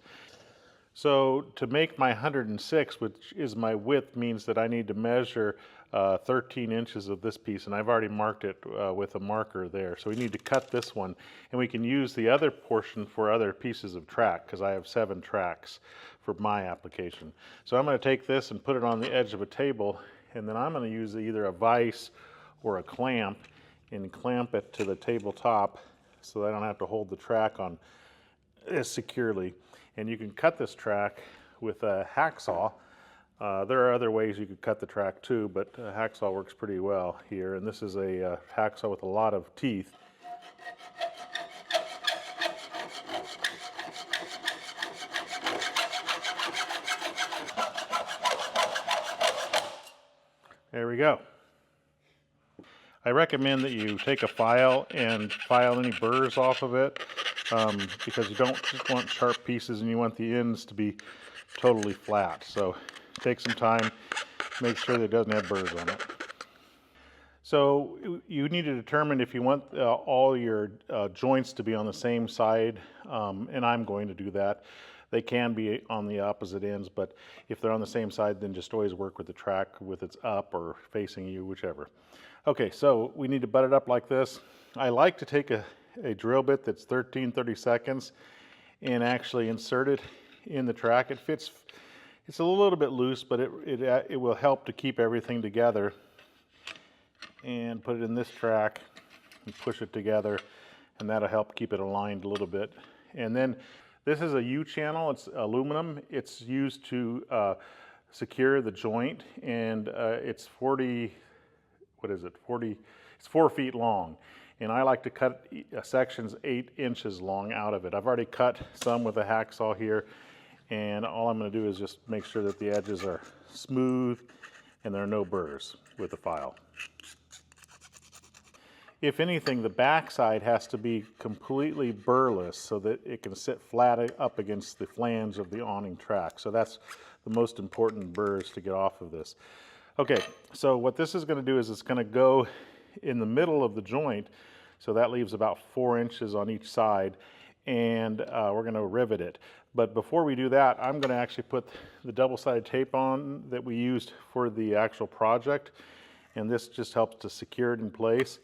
So to make my 106, which is my width, means that I need to measure 13 inches of this piece, and I've already marked it with a marker there. So we need to cut this one, and we can use the other portion for other pieces of track because I have 7 tracks for my application. So I'm going to take this and put it on the edge of a table, and then I'm going to use either a vise or a clamp and clamp it to the tabletop so that I don't have to hold the track on as securely. And you can cut this track with a hacksaw. There are other ways you could cut the track too, but a hacksaw works pretty well here. And this is a hacksaw with a lot of teeth. There we go. I recommend that you take a file and file any burrs off of it because you don't just want sharp pieces and you want the ends to be totally flat. So take some time, make sure that it doesn't have burrs on it. So you need to determine if you want all your joints to be on the same side, and I'm going to do that. They can be on the opposite ends, but if they're on the same side, then just always work with the track with its up or facing you, whichever. Okay, so we need to butt it up like this. I like to take a drill bit that's 13/32 and actually insert it in the track. It fits, it's a little bit loose, but it will help to keep everything together. And put it in this track and push it together, and that'll help keep it aligned a little bit. And then this is a U-channel, it's aluminum. It's used to secure the joint, and it's 40, what is it, 40, it's 4 feet long. And I like to cut sections 8 inches long out of it. I've already cut some with a hacksaw here, and all I'm gonna do is just make sure that the edges are smooth and there are no burrs with the file. If anything, the back side has to be completely burless so that it can sit flat up against the flange of the awning track. So that's the most important burrs to get off of this. Okay, so what this is going to do is it's going to go in the middle of the joint, so that leaves about 4 inches on each side, and we're going to rivet it. But before we do that, I'm going to actually put the double-sided tape on that we used for the actual project, and this just helps to secure it in place.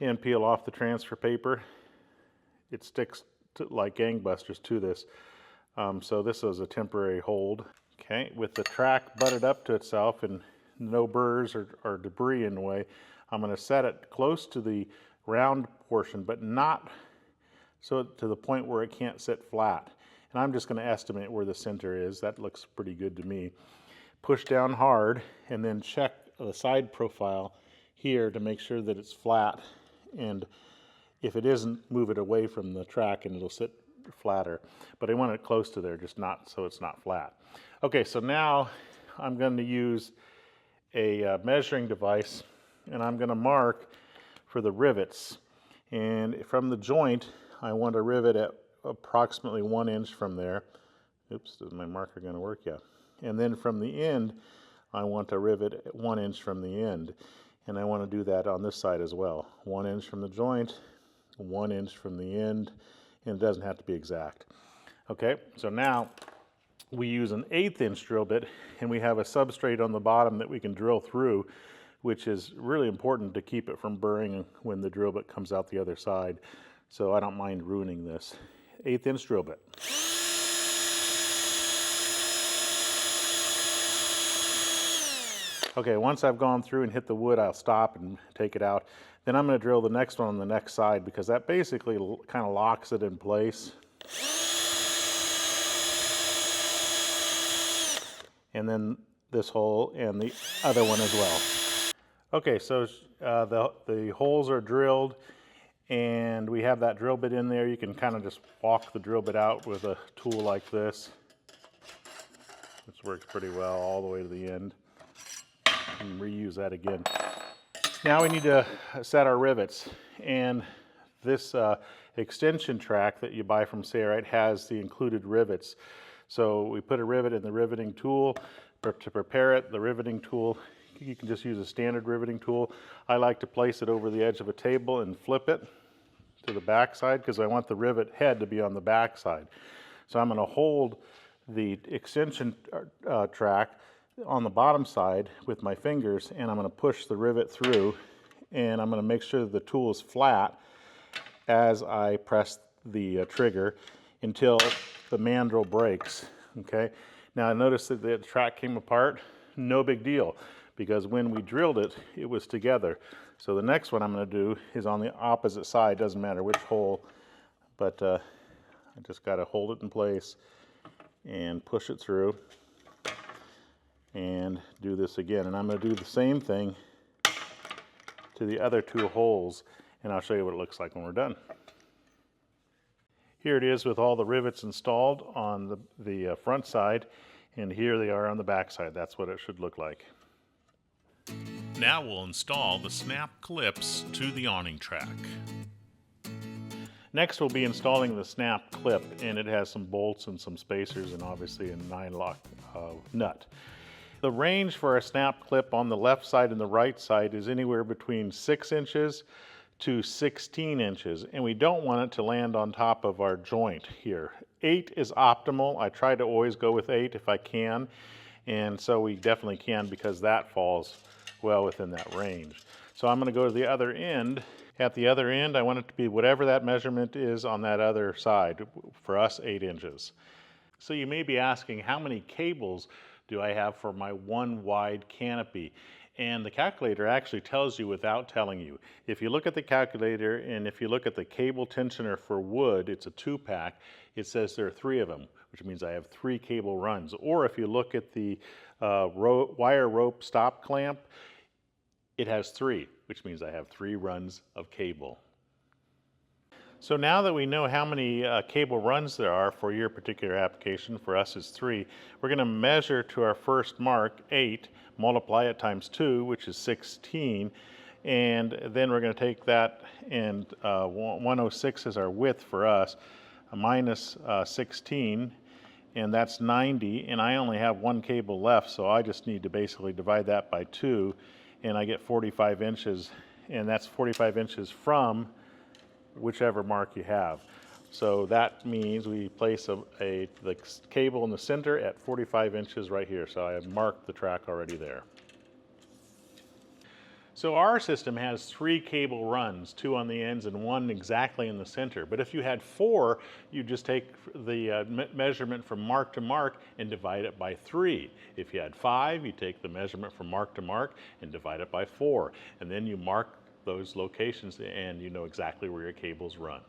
And peel off the transfer paper. It sticks like gangbusters to this. So this is a temporary hold. Okay, with the track butted up to itself and no burrs or debris in the way, I'm going to set it close to the round portion, but not so to the point where it can't sit flat. And I'm just going to estimate where the center is. That looks pretty good to me. Push down hard and then check the side profile here to make sure that it's flat. And if it isn't, move it away from the track and it'll sit flatter. But I want it close to there, just not so it's not flat. Okay, so now I'm going to use a measuring device, and I'm going to mark for the rivets. And from the joint, I want to rivet at approximately 1 inch from there. Oops, is my marker going to work? Yeah. And then from the end, I want to rivet at 1 inch from the end. And I want to do that on this side as well. 1 inch from the joint, 1 inch from the end, and it doesn't have to be exact. Okay, so now we use an 1/8 inch drill bit, and we have a substrate on the bottom that we can drill through, which is really important to keep it from burring when the drill bit comes out the other side. So I don't mind ruining this. 1/8 inch drill bit. Okay, once I've gone through and hit the wood, I'll stop and take it out. Then I'm going to drill the next one on the next side, because that basically kind of locks it in place. And then this hole and the other one as well. Okay, so the holes are drilled, and we have that drill bit in there. You can kind of just walk the drill bit out with a tool like this. This works pretty well all the way to the end. And reuse that again. Now we need to set our rivets, and this extension track that you buy from Sayrite has the included rivets. So we put a rivet in the riveting tool. To prepare it, the riveting tool, you can just use a standard riveting tool. I like to place it over the edge of a table and flip it to the back side, because I want the rivet head to be on the back side. So I'm going to hold the extension track on the bottom side with my fingers, and I'm going to push the rivet through, and I'm going to make sure that the tool is flat as I press the trigger until the mandrel breaks. Okay, now I noticed that the track came apart. No big deal, because when we drilled it, it was together. So the next one I'm going to do is on the opposite side. Doesn't matter which hole, but I just got to hold it in place and push it through. And do this again, and I'm going to do the same thing to the other 2 holes, and I'll show you what it looks like when we're done. Here it is with all the rivets installed on the front side, and here they are on the back side. That's what it should look like. Now we'll install the snap clips to the awning track. Next we'll be installing the snap clip, and it has some bolts and some spacers and obviously a 9-lock nut. The range for a snap clip on the left side and the right side is anywhere between 6 inches to 16 inches, and we don't want it to land on top of our joint here. 8 is optimal. I try to always go with 8 if I can, and so we definitely can because that falls well within that range. So I'm going to go to the other end. At the other end, I want it to be whatever that measurement is on that other side. For us, 8 inches. So you may be asking, how many cables do I have for my one wide canopy? And the calculator actually tells you without telling you. If you look at the calculator and if you look at the cable tensioner for wood, it's a 2-pack, it says there are 3 of them, which means I have 3 cable runs. Or if you look at the wire rope stop clamp, it has 3, which means I have 3 runs of cable. So now that we know how many cable runs there are for your particular application, for us is 3, we're going to measure to our first mark, 8, multiply it times 2, which is 16, and then we're going to take that and 106 is our width for us, minus 16, and that's 90, and I only have 1 cable left, so I just need to basically divide that by 2, and I get 45 inches, and that's 45 inches from whichever mark you have. So that means we place the cable in the center at 45 inches right here. So I have marked the track already there. So our system has 3 cable runs, 2 on the ends and 1 exactly in the center. But if you had 4, you just take the measurement from mark to mark and divide it by 3. If you had 5, you take the measurement from mark to mark and divide it by 4. And then you mark those locations and you know exactly where your cables run.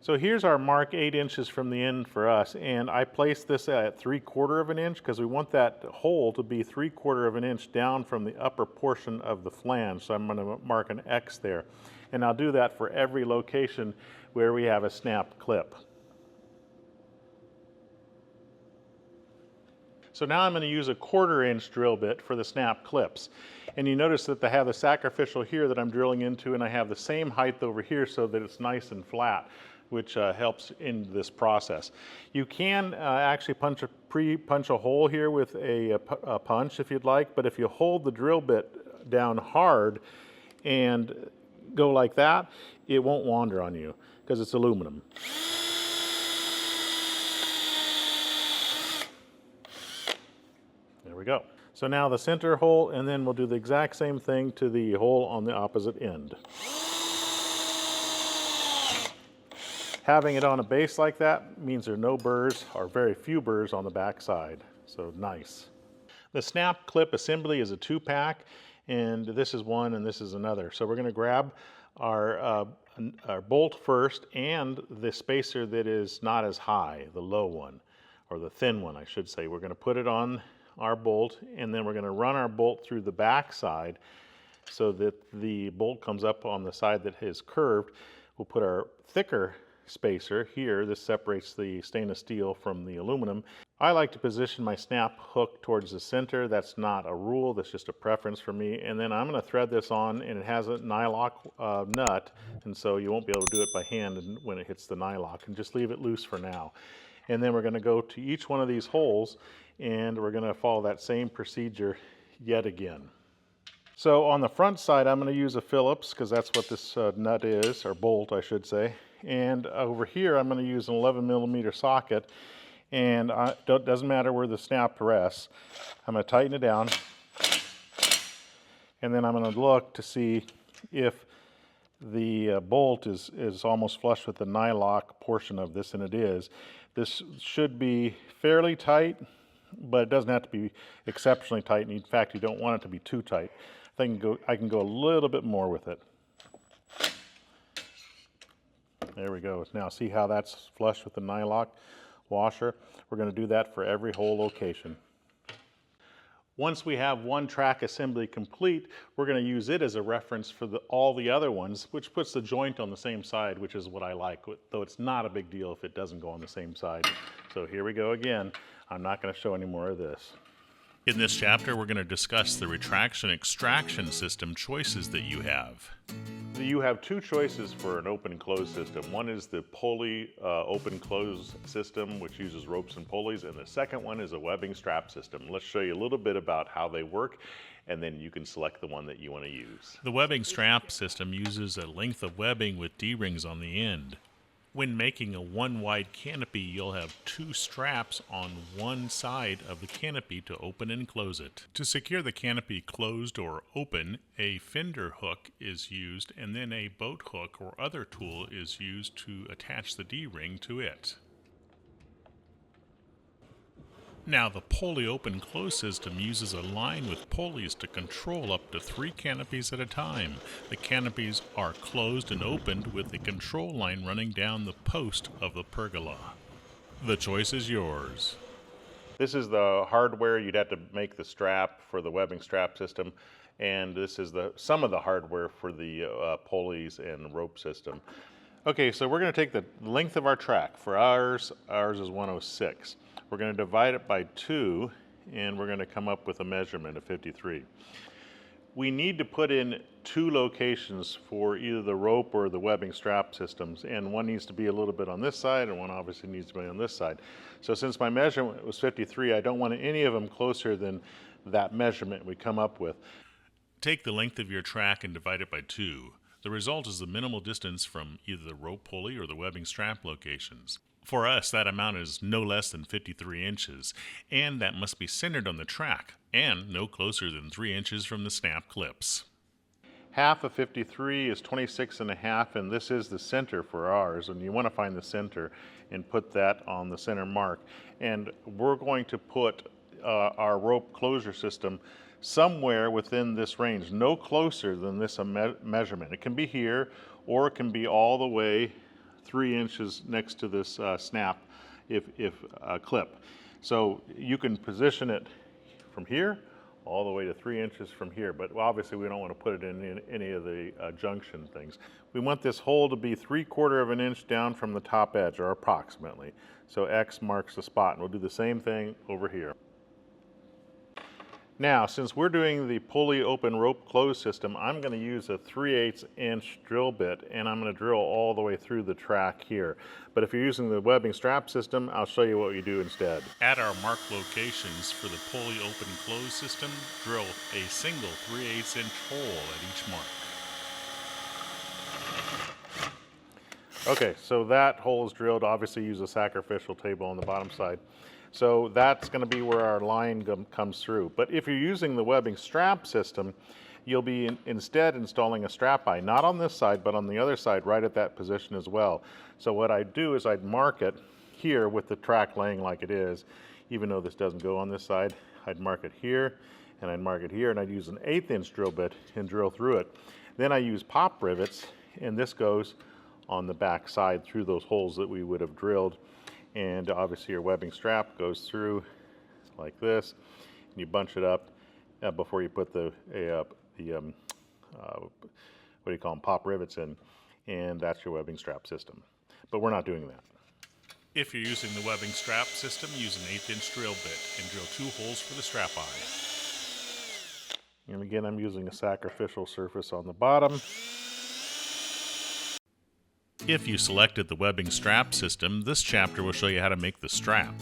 So here's our mark, 8 inches from the end for us, and I placed this at 3/4 of an inch because we want that hole to be 3/4 of an inch down from the upper portion of the flange. So I'm going to mark an X there, and I'll do that for every location where we have a snap clip. So now I'm going to use a 1/4 inch drill bit for the snap clips. And you notice that I have the sacrificial here that I'm drilling into, and I have the same height over here so that it's nice and flat, which helps in this process. You can actually pre-punch a hole here with a punch if you'd like, but if you hold the drill bit down hard and go like that, it won't wander on you because it's aluminum. There we go. So now the center hole, and then we'll do the exact same thing to the hole on the opposite end. Having it on a base like that means there are no burrs or very few burrs on the back side. So nice. The snap clip assembly is a 2-pack, and this is one and this is another. So we're going to grab our bolt first and the spacer that is not as high, the low one, or the thin one I should say. We're going to put it on our bolt, and then we're going to run our bolt through the back side so that the bolt comes up on the side that is curved. We'll put our thicker spacer here. This separates the stainless steel from the aluminum. I like to position my snap hook towards the center. That's not a rule, that's just a preference for me. And then I'm going to thread this on, and it has a nylock nut, and so you won't be able to do it by hand when it hits the nylock, and just leave it loose for now. And then we're going to go to each one of these holes, and we're going to follow that same procedure yet again. So on the front side, I'm going to use a Phillips because that's what this nut is, or bolt I should say. And over here I'm going to use an 11mm socket, and it doesn't matter where the snap rests. I'm going to tighten it down, and then I'm going to look to see if the bolt is almost flush with the nylock portion of this, and it is. This should be fairly tight, but it doesn't have to be exceptionally tight. And in fact, you don't want it to be too tight. I can go a little bit more with it. There we go. Now see how that's flush with the nylock washer? We're going to do that for every whole location. Once we have one track assembly complete, we're going to use it as a reference for all the other ones, which puts the joint on the same side, which is what I like, though it's not a big deal if it doesn't go on the same side. So here we go again. I'm not going to show any more of this. In this chapter, we're going to discuss the retraction extraction system choices that you have. You have two choices for an open-close system. One is the Pulley open-close system, which uses ropes and pulleys, and the second one is a webbing strap system. Let's show you a little bit about how they work, and then you can select the one that you want to use. The webbing strap system uses a length of webbing with D-rings on the end. When making a one wide canopy, you'll have two straps on one side of the canopy to open and close it. To secure the canopy closed or open, a fender hook is used, and then a boat hook or other tool is used to attach the D-ring to it. Now, the Pulley open-close system uses a line with pulleys to control up to 3 canopies at a time. The canopies are closed and opened with a control line running down the post of the pergola. The choice is yours. This is the hardware you'd have to make the strap for the webbing strap system, and this is some of the hardware for the pulleys and rope system. Okay, so we're going to take the length of our track. For ours is 106. We're going to divide it by 2, and we're going to come up with a measurement of 53. We need to put in 2 locations for either the rope or the webbing strap systems, and one needs to be a little bit on this side, and one obviously needs to be on this side. So since my measurement was 53, I don't want any of them closer than that measurement we come up with. Take the length of your track and divide it by 2. The result is the minimal distance from either the rope pulley or the webbing strap locations. For us, that amount is no less than 53 inches, and that must be centered on the track, and no closer than 3 inches from the snap clips. Half of 53 is 26.5, and this is the center for ours, and you want to find the center and put that on the center mark. And we're going to put our rope closure system somewhere within this range, no closer than this measurement. It can be here, or it can be all the way 3 inches next to this snap if clip. So you can position it from here all the way to 3 inches from here, but obviously we don't want to put it in any of the junction things. We want this hole to be 3/4 of an inch down from the top edge, or approximately. So X marks the spot, and we'll do the same thing over here. Now, since we're doing the pulley open rope close system, I'm going to use a 3/8 inch drill bit, and I'm going to drill all the way through the track here. But if you're using the webbing strap system, I'll show you what you do instead. At our marked locations for the pulley open close system, drill a single 3/8 inch hole at each mark. Okay, so that hole is drilled. Obviously use a sacrificial table on the bottom side. So that's going to be where our line comes through. But if you're using the webbing strap system, you'll be instead installing a strap eye, not on this side, but on the other side, right at that position as well. So what I'd do is I'd mark it here with the track laying like it is, even though this doesn't go on this side. I'd mark it here, and I'd mark it here, and I'd use an 1/8 inch drill bit and drill through it. Then I use pop rivets, and this goes on the back side through those holes that we would have drilled. And obviously your webbing strap goes through like this, and you bunch it up before you put the what do you call them, pop rivets in, and that's your webbing strap system. But we're not doing that. If you're using the webbing strap system, use an 1/8 inch drill bit and drill 2 holes for the strap eye. And again, I'm using a sacrificial surface on the bottom. If you selected the webbing strap system, this chapter will show you how to make the strap.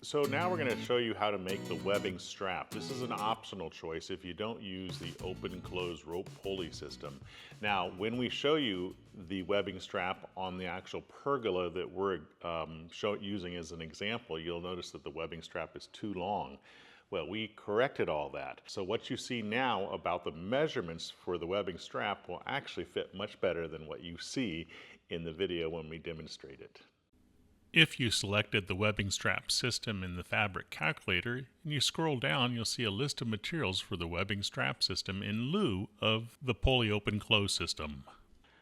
So now we're going to show you how to make the webbing strap. This is an optional choice if you don't use the open-close rope pulley system. Now, when we show you the webbing strap on the actual pergola that we're using as an example, you'll notice that the webbing strap is too long. Well, we corrected all that. So what you see now about the measurements for the webbing strap will actually fit much better than what you see in the video when we demonstrate it. If you selected the webbing strap system in the fabric calculator and you scroll down, you'll see a list of materials for the webbing strap system in lieu of the pulley open close system.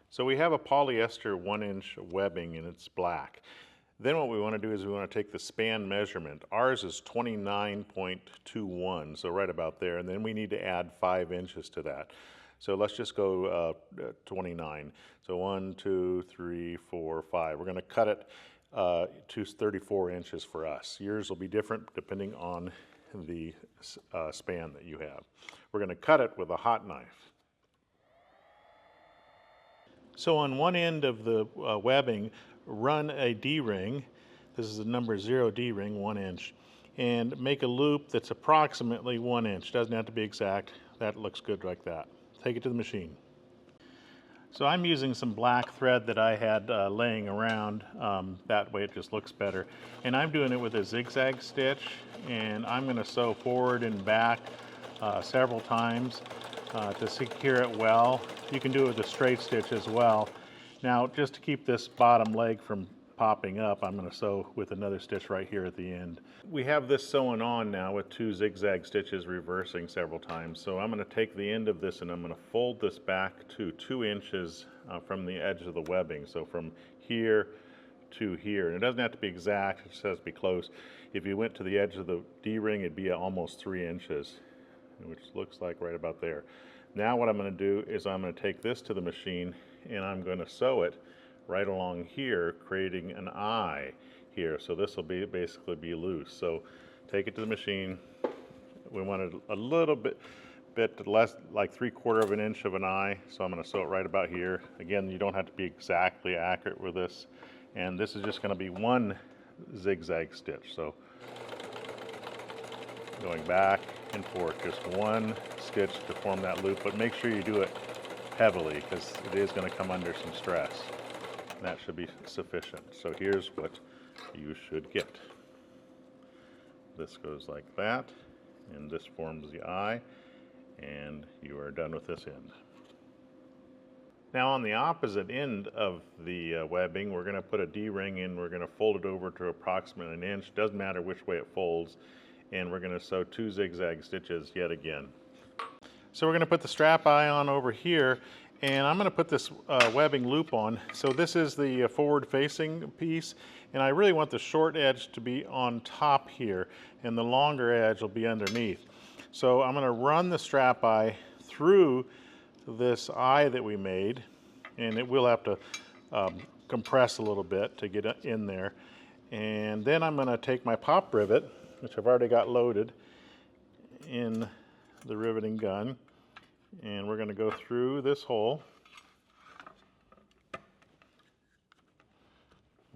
So we have a polyester 1-inch webbing, and it's black. Then what we want to do is we want to take the span measurement. Ours is 29.21, so right about there, and then we need to add 5 inches to that. So let's just go 29. So 1, 2, 3, 4, 5. We're going to cut it to 34 inches for us. Yours will be different depending on the span that you have. We're going to cut it with a hot knife. So on one end of the webbing, run a D-ring. This is the number 0 D-ring, 1 inch. And make a loop that's approximately 1 inch. Doesn't have to be exact. That looks good like that. Take it to the machine. So I'm using some black thread that I had laying around. That way it just looks better. And I'm doing it with a zigzag stitch, and I'm going to sew forward and back several times to secure it well. You can do it with a straight stitch as well. Now, just to keep this bottom leg from popping up, I'm going to sew with another stitch right here at the end. We have this sewn on now with 2 zigzag stitches reversing several times. So I'm going to take the end of this and I'm going to fold this back to 2 inches from the edge of the webbing. So from here to here. And it doesn't have to be exact, it just has to be close. If you went to the edge of the D-ring, it'd be almost 3 inches, which looks like right about there. Now what I'm going to do is I'm going to take this to the machine and I'm going to sew it right along here, creating an eye here. So this will basically be loose. So take it to the machine. We want it a little bit less, like 3/4 of an inch of an eye. So I'm going to sew it right about here. Again, you don't have to be exactly accurate with this. And this is just going to be 1 zigzag stitch. So going back and forth, just 1 stitch to form that loop, but make sure you do it heavily because it is going to come under some stress. That should be sufficient. So here's what you should get. This goes like that, and this forms the eye, and you are done with this end. Now on the opposite end of the webbing, we're going to put a D-ring in. We're going to fold it over to approximately 1 inch. Doesn't matter which way it folds. And we're going to sew 2 zigzag stitches yet again. So we're going to put the strap eye on over here, and I'm going to put this webbing loop on. So this is the forward facing piece, and I really want the short edge to be on top here, and the longer edge will be underneath. So I'm going to run the strap eye through this eye that we made, and it will have to compress a little bit to get in there. And then I'm going to take my pop rivet, which I've already got loaded in the riveting gun, and we're going to go through this hole.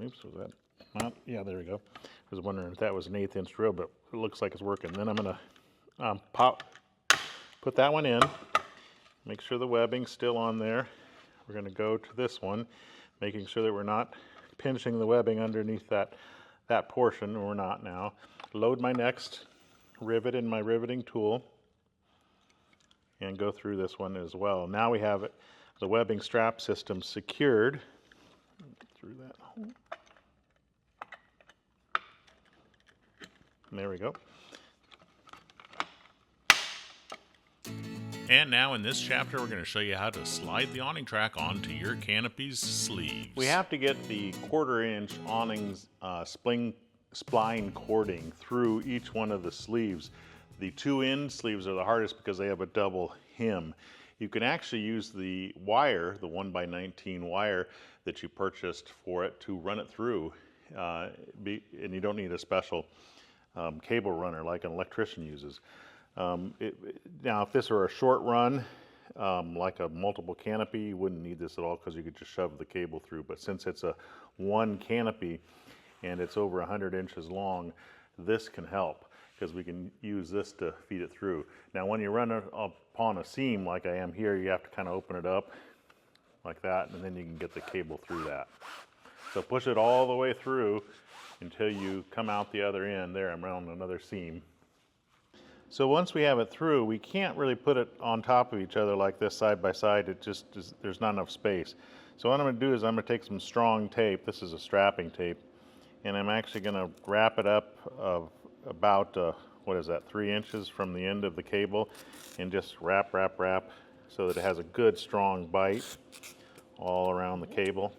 Oops, was that not? Yeah, there we go. I was wondering if that was an 1/8 inch drill, but it looks like it's working. Then I'm going to put that one in, make sure the webbing's still on there. We're going to go to this one, making sure that we're not pinching the webbing underneath that portion, and we're not now. Load my next rivet in my riveting tool and go through this one as well. Now we have the webbing strap system secured through that hole. And there we go. And now in this chapter, we're going to show you how to slide the awning track onto your canopy's sleeves. We have to get the 1/4 inch awning's spline cording through each one of the sleeves. The 2 end sleeves are the hardest because they have a double hem. You can actually use the wire, the 1x19 wire that you purchased for it, to run it through, and you don't need a special cable runner like an electrician uses. Now, if this were a short run, like a multiple canopy, you wouldn't need this at all because you could just shove the cable through. But since it's a 1 canopy and it's over 100 inches long, this can help because we can use this to feed it through. Now, when you run upon a seam like I am here, you have to kind of open it up like that, and then you can get the cable through that. So push it all the way through until you come out the other end. There, I'm around another seam. So once we have it through, we can't really put it on top of each other like this side by side. It just there's not enough space. So what I'm going to do is I'm going to take some strong tape. This is a strapping tape, and I'm actually going to wrap it up about what is that, 3 inches from the end of the cable, and just wrap so that it has a good strong bite all around the cable.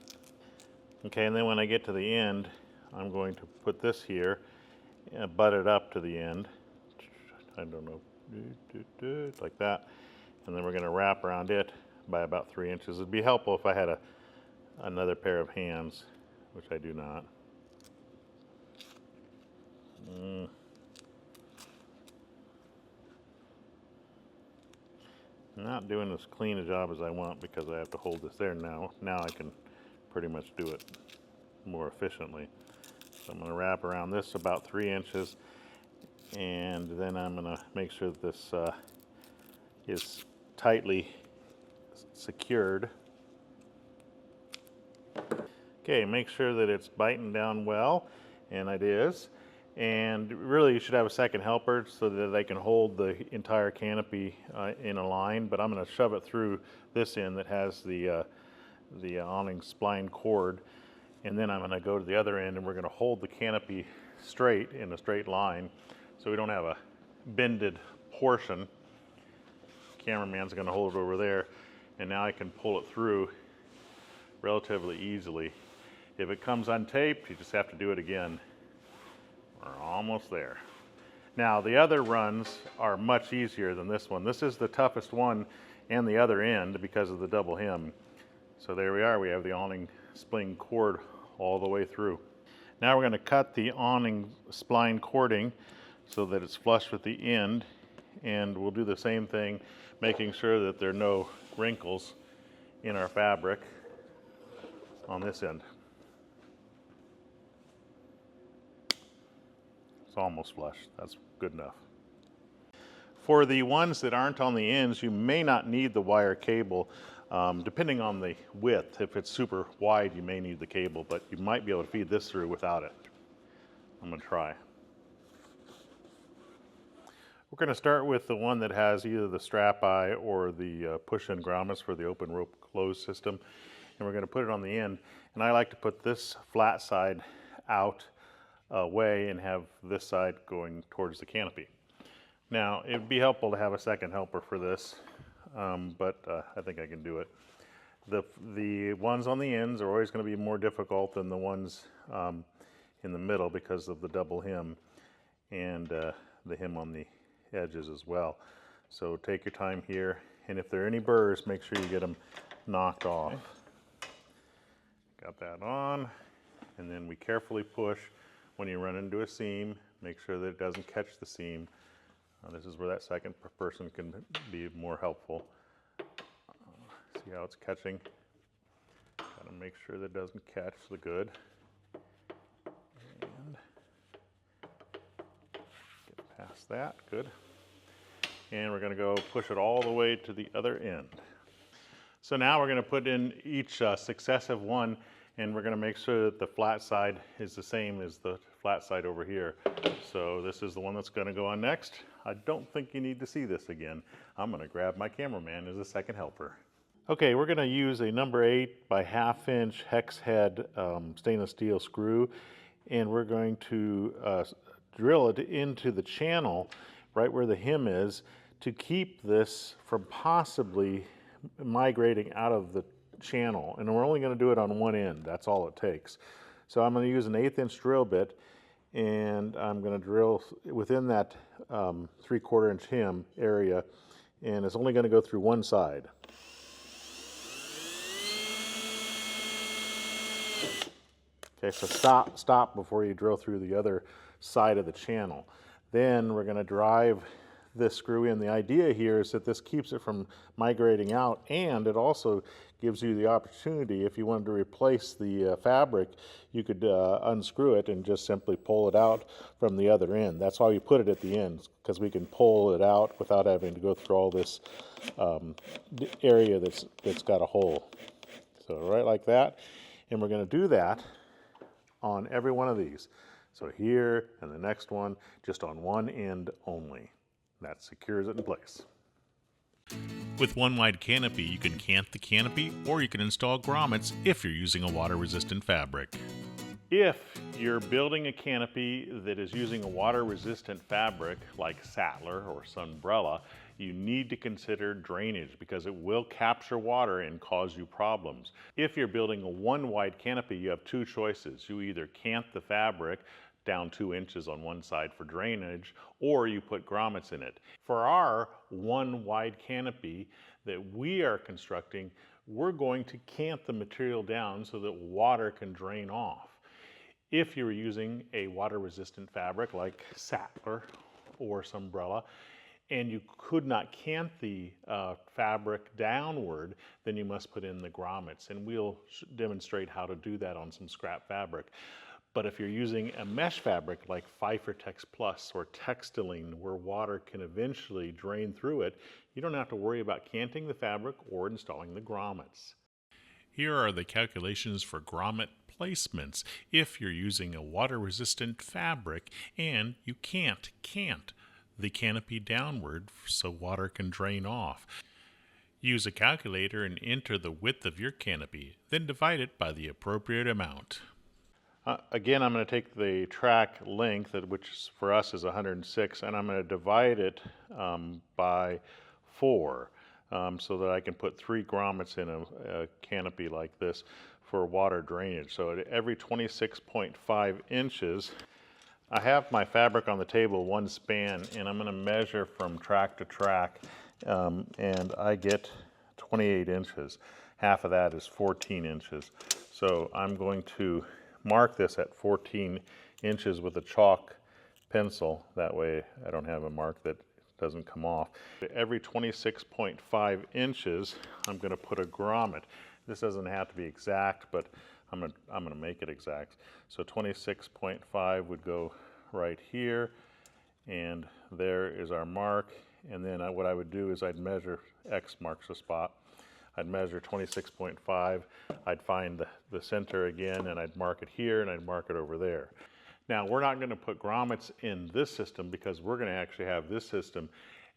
Okay, and then when I get to the end, I'm going to put this here and butt it up to the end. I don't know, like that. And then we're going to wrap around it by about 3 inches. It'd be helpful if I had another pair of hands, which I do not. Not doing as clean a job as I want because I have to hold this there now. Now I can pretty much do it more efficiently. So I'm going to wrap around this about 3 inches, and then I'm going to make sure that this is tightly secured. Okay, make sure that it's biting down well, and it is. And really you should have a second helper so that they can hold the entire canopy in a line, but I'm going to shove it through this end that has the awning spline cord, and then I'm going to go to the other end and we're going to hold the canopy straight in a straight line so we don't have a bended portion. Cameraman's going to hold it over there, and now I can pull it through relatively easily. If it comes untaped, you just have to do it again. We're almost there. Now the other runs are much easier than this one. This is the toughest one and the other end because of the double hem. So there we are, we have the awning spline cord all the way through. Now we're going to cut the awning spline cording so that it's flush with the end, and we'll do the same thing, making sure that there are no wrinkles in our fabric on this end. It's almost flush, that's good enough. For the ones that aren't on the ends, you may not need the wire cable, depending on the width. If it's super wide, you may need the cable, but you might be able to feed this through without it. I'm going to try. We're going to start with the one that has either the strap eye or the push-in grommets for the open rope close system, and we're going to put it on the end. And I like to put this flat side out away and have this side going towards the canopy. Now it would be helpful to have a second helper for this, but I think I can do it. The ones on the ends are always going to be more difficult than the ones in the middle because of the double hem and the hem on the edges as well. So take your time here, and if there are any burrs, make sure you get them knocked off. Got that on, and then we carefully push. When you run into a seam, make sure that it doesn't catch the seam. This is where that second person can be more helpful. See how it's catching? Got to make sure that it doesn't catch the good. And get past that, good. And we're going to go push it all the way to the other end. So now we're going to put in each successive one, and we're going to make sure that the flat side is the same as the flat side over here. So this is the one that's going to go on next. I don't think you need to see this again. I'm going to grab my cameraman as a second helper. Okay, we're going to use a number 8 by 1/2 inch hex head stainless steel screw, and we're going to drill it into the channel right where the hem is to keep this from possibly migrating out of the channel. And we're only going to do it on one end. That's all it takes. So I'm going to use an 1/8 inch drill bit, and I'm going to drill within that 3/4 inch hem area, and it's only going to go through one side. Okay, so stop before you drill through the other side of the channel. Then we're going to drive this screw in. The idea here is that this keeps it from migrating out, and it also gives you the opportunity, if you wanted to replace the fabric, you could unscrew it and just simply pull it out from the other end. That's why we put it at the end, because we can pull it out without having to go through all this area that's got a hole. So right like that, and we're going to do that on every one of these. So here and the next one, just on one end only. That secures it in place. With one wide canopy, you can cant the canopy, or you can install grommets if you're using a water-resistant fabric. If you're building a canopy that is using a water-resistant fabric like Sattler or Sunbrella, you need to consider drainage because it will capture water and cause you problems. If you're building a one wide canopy, you have two choices. You either cant the fabric down 2 inches on one side for drainage, or you put grommets in it. For our one wide canopy that we are constructing, we're going to cant the material down so that water can drain off. If you're using a water-resistant fabric like Sattler or Sunbrella, and you could not cant the fabric downward, then you must put in the grommets, and we'll demonstrate how to do that on some scrap fabric. But if you're using a mesh fabric like Tex Plus or Textiline, where water can eventually drain through it, you don't have to worry about canting the fabric or installing the grommets. Here are the calculations for grommet placements if you're using a water-resistant fabric and you can't cant the canopy downward so water can drain off. Use a calculator and enter the width of your canopy, then divide it by the appropriate amount. Again, I'm going to take the track length, which for us is 106, and I'm going to divide it by 4. So that I can put 3 grommets in a canopy like this for water drainage. So at every 26.5 inches, I have my fabric on the table, one span, and I'm going to measure from track to track, and I get 28 inches. Half of that is 14 inches. So I'm going to mark this at 14 inches with a chalk pencil. That way I don't have a mark that doesn't come off. Every 26.5 inches, I'm going to put a grommet. This doesn't have to be exact, but I'm going to make it exact. So 26.5 would go right here, and there is our mark. And then what I would do is I'd measure, X marks the spot. I'd measure 26.5. I'd find the center again, and I'd mark it here, and I'd mark it over there. Now, we're not going to put grommets in this system because we're going to actually have this system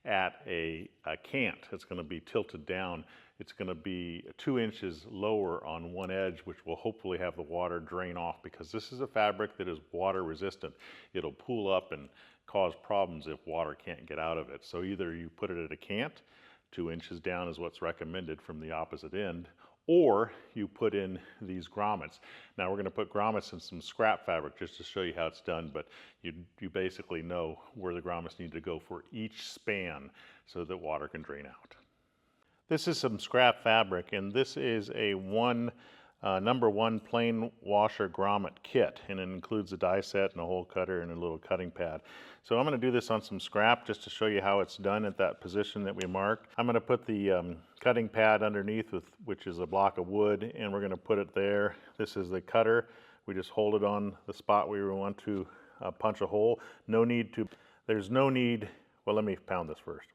at a cant. It's going to be tilted down. It's going to be 2 inches lower on one edge, which will hopefully have the water drain off, because this is a fabric that is water resistant. It'll pool up and cause problems if water can't get out of it. So either you put it at a cant, 2 inches down is what's recommended from the opposite end, or you put in these grommets. Now we're going to put grommets in some scrap fabric just to show you how it's done, but you basically know where the grommets need to go for each span so that water can drain out. This is some scrap fabric, and this is a number 1 plain washer grommet kit, and it includes a die set and a hole cutter and a little cutting pad. So I'm going to do this on some scrap just to show you how it's done at that position that we marked. I'm going to put the cutting pad underneath, which is a block of wood, and we're going to put it there. This is the cutter. We just hold it on the spot where we want to punch a hole. There's no need, well, let me pound this first.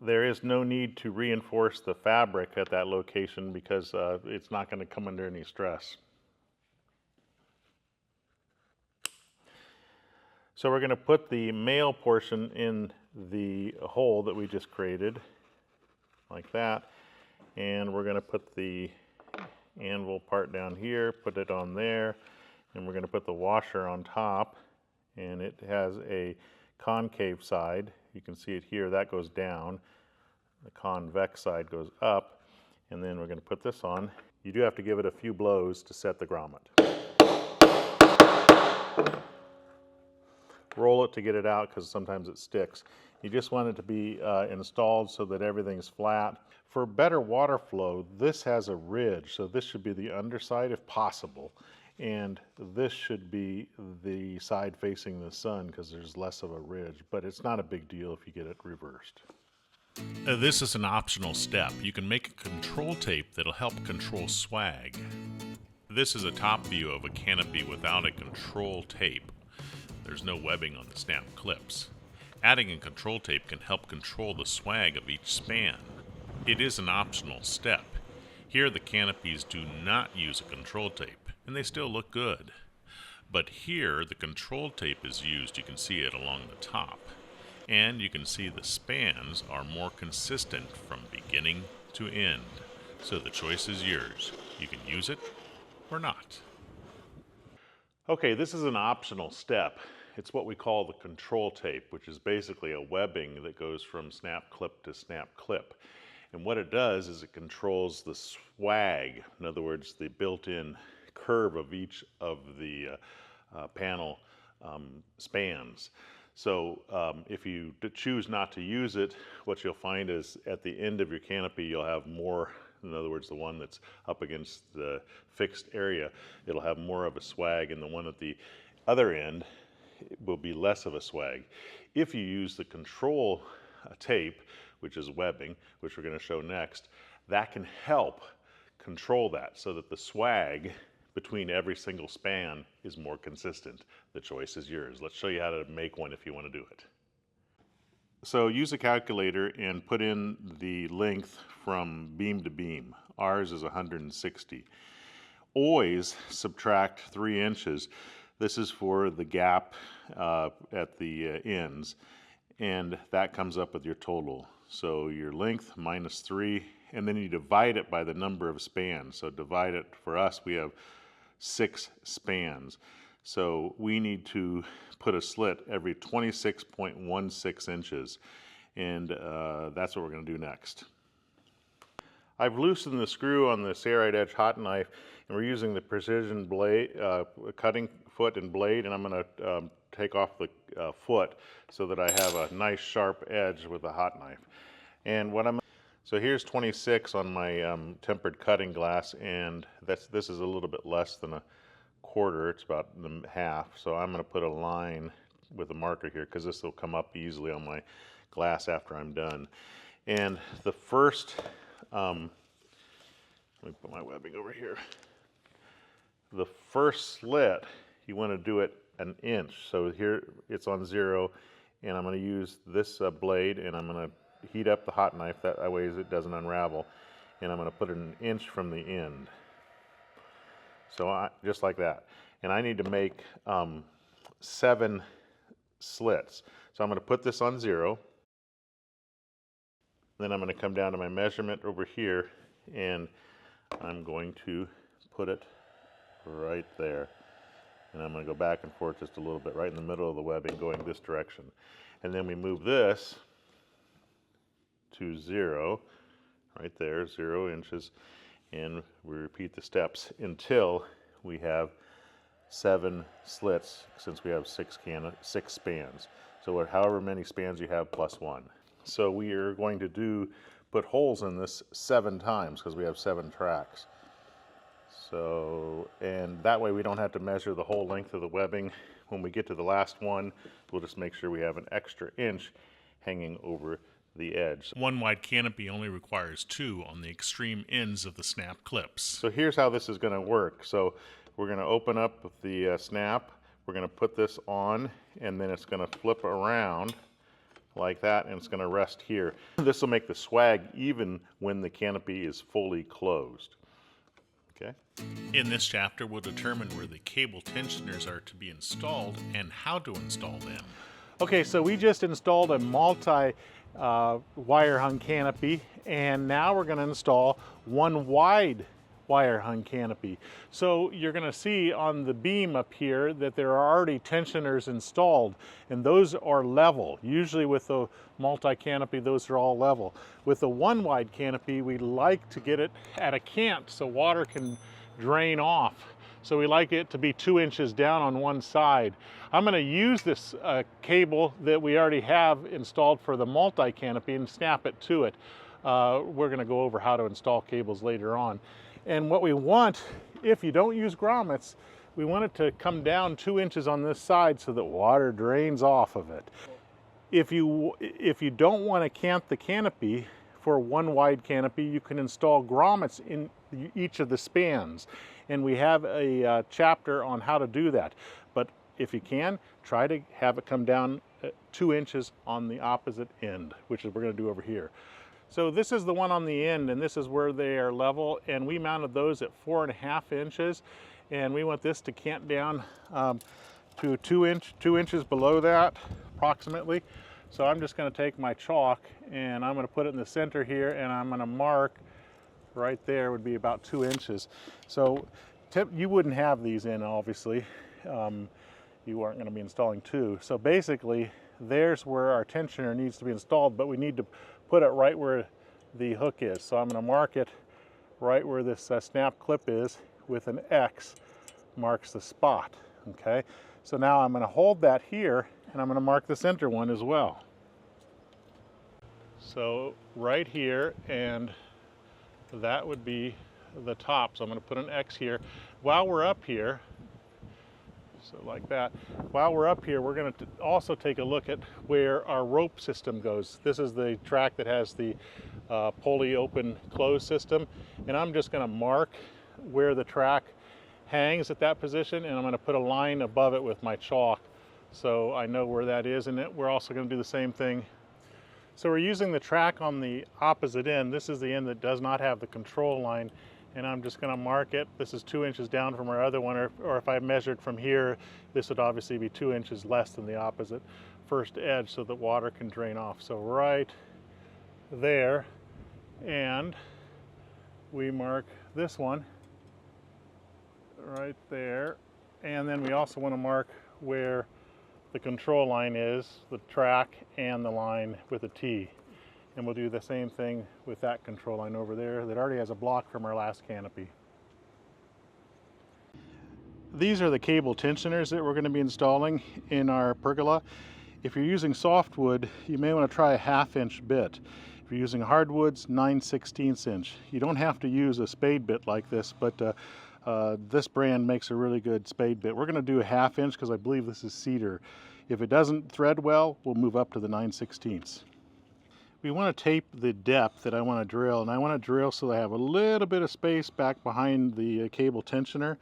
There is no need to reinforce the fabric at that location because it's not going to come under any stress. So we're going to put the male portion in the hole that we just created, like that, and we're going to put the anvil part down here, put it on there, and we're going to put the washer on top, and it has a concave side. You can see it here, that goes down. The convex side goes up, and then we're going to put this on. You do have to give it a few blows to set the grommet. Roll it to get it out because sometimes it sticks. You just want it to be installed so that everything's flat. For better water flow, this has a ridge, so this should be the underside if possible, and this should be the side facing the sun because there's less of a ridge, but it's not a big deal if you get it reversed. This is an optional step. You can make a control tape that'll help control swag. This is a top view of a canopy without a control tape. There's no webbing on the snap clips. Adding a control tape can help control the swag of each span. It is an optional step. Here the canopies do not use a control tape, and they still look good. But here the control tape is used. You can see it along the top. And you can see the spans are more consistent from beginning to end. So the choice is yours. You can use it or not. Okay, this is an optional step. It's what we call the control tape, which is basically a webbing that goes from snap clip to snap clip. And what it does is it controls the swag, in other words, the built-in curve of each of the panel spans. So if you choose not to use it, what you'll find is at the end of your canopy, you'll have more In other words, the one that's up against the fixed area, it'll have more of a swag, and the one at the other end will be less of a swag. If you use the control tape, which is webbing, which we're going to show next, that can help control that so that the swag between every single span is more consistent. The choice is yours. Let's show you how to make one if you want to do it. So use a calculator and put in the length from beam to beam. Ours is 160. Always subtract 3 inches. This is for the gap at the ends, and that comes up with your total. So your length minus 3, and then you divide it by the number of spans. So divide it, for us we have 6 spans. So we need to put a slit every 26.16 inches, and that's what we're going to do next. I've loosened the screw on the Serrite Edge hot knife, and we're using the precision blade, cutting foot and blade, and I'm going to take off the foot so that I have a nice sharp edge with the hot knife. And so here's 26 on my tempered cutting glass, and this is a little bit less than a quarter. It's about the half. So I'm going to put a line with a marker here because this will come up easily on my glass after I'm done. And the first, let me put my webbing over here. The first slit, you want to do it an inch. So here it's on 0, and I'm going to use this blade, and I'm going to heat up the hot knife that way it doesn't unravel, and I'm going to put it an inch from the end. So just like that. And I need to make 7 slits. So I'm going to put this on 0. Then I'm going to come down to my measurement over here, and I'm going to put it right there. And I'm going to go back and forth just a little bit, right in the middle of the webbing, going this direction. And then we move this to 0, right there, 0 inches. And we repeat the steps until we have 7 slits, since we have 6 spans. So however many spans you have plus 1. So we are going to put holes in this 7 times because we have 7 tracks. So, and that way we don't have to measure the whole length of the webbing. When we get to the last one, we'll just make sure we have an extra inch hanging over the edge. One wide canopy only requires 2 on the extreme ends of the snap clips. So here's how this is going to work. So we're going to open up the snap, we're going to put this on, and then it's going to flip around like that, and it's going to rest here. This will make the swag even when the canopy is fully closed. Okay. In this chapter, we'll determine where the cable tensioners are to be installed and how to install them. Okay, so we just installed a multi wire hung canopy, and now we're going to install one wide wire hung canopy. So you're going to see on the beam up here that there are already tensioners installed, and those are level. Usually with the multi canopy, those are all level. With the one wide canopy, we like to get it at a cant so water can drain off. So we like it to be 2 inches down on one side. I'm going to use this cable that we already have installed for the multi canopy and snap it to it. We're going to go over how to install cables later on. And what we want, if you don't use grommets, we want it to come down 2 inches on this side so that water drains off of it. If you don't want to cant the canopy for one wide canopy, you can install grommets in each of the spans. And we have a chapter on how to do that. But if you can, try to have it come down 2 inches on the opposite end, which is we're going to do over here. So this is the one on the end, and this is where they are level, and we mounted those at 4.5 inches, and we want this to cant down to 2 inches below that, approximately. So I'm just going to take my chalk, and I'm going to put it in the center here, and I'm going to mark right there would be about 2 inches. So you wouldn't have these in, obviously. You aren't going to be installing 2. So basically, there's where our tensioner needs to be installed, but we need to put it right where the hook is. So I'm going to mark it right where this snap clip is with an X, marks the spot. Okay, so now I'm going to hold that here, and I'm going to mark the center one as well. So right here, and that would be the top. So I'm going to put an X here. While we're up here, so like that, while we're up here, we're going to also take a look at where our rope system goes. This is the track that has the pulley open close system, and I'm just going to mark where the track hangs at that position, and I'm going to put a line above it with my chalk so I know where that is. And we're also going to do the same thing. So we're using the track on the opposite end. This is the end that does not have the control line, and I'm just going to mark it. This is 2 inches down from our other one, or if I measured from here, this would obviously be 2 inches less than the opposite first edge so that water can drain off. So right there, and we mark this one right there, and then we also want to mark where the control line is, the track and the line with a T. And we'll do the same thing with that control line over there that already has a block from our last canopy. These are the cable tensioners that we're going to be installing in our pergola. If you're using softwood, you may want to try a 1/2 inch bit. If you're using hardwoods, 9/16 inch. You don't have to use a spade bit like this, but this brand makes a really good spade bit. We're going to do a 1/2 inch because I believe this is cedar. If it doesn't thread well, we'll move up to the 9/16. We want to tape the depth that I want to drill, and I want to drill so I have a little bit of space back behind the cable tensioner.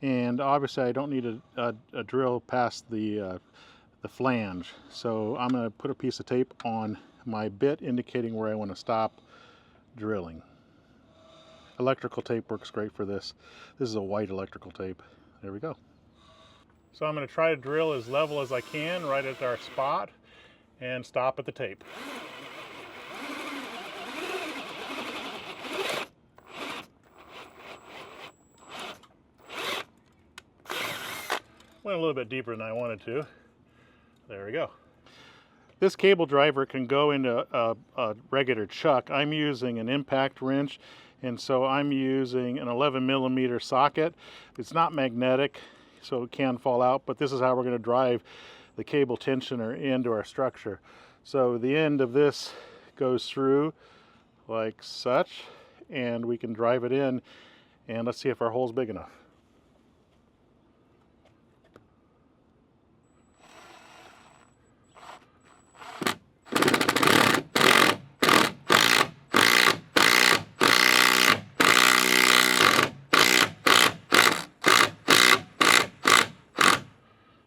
And obviously I don't need a drill past the flange. So I'm going to put a piece of tape on my bit indicating where I want to stop drilling. Electrical tape works great for this. This is a white electrical tape. There we go. So I'm going to try to drill as level as I can right at our spot and stop at the tape. Went a little bit deeper than I wanted to. There we go. This cable driver can go into a regular chuck. I'm using an impact wrench, and so I'm using an 11mm socket. It's not magnetic, so it can fall out, but this is how we're going to drive the cable tensioner into our structure. So the end of this goes through like such, and we can drive it in, and let's see if our hole's big enough.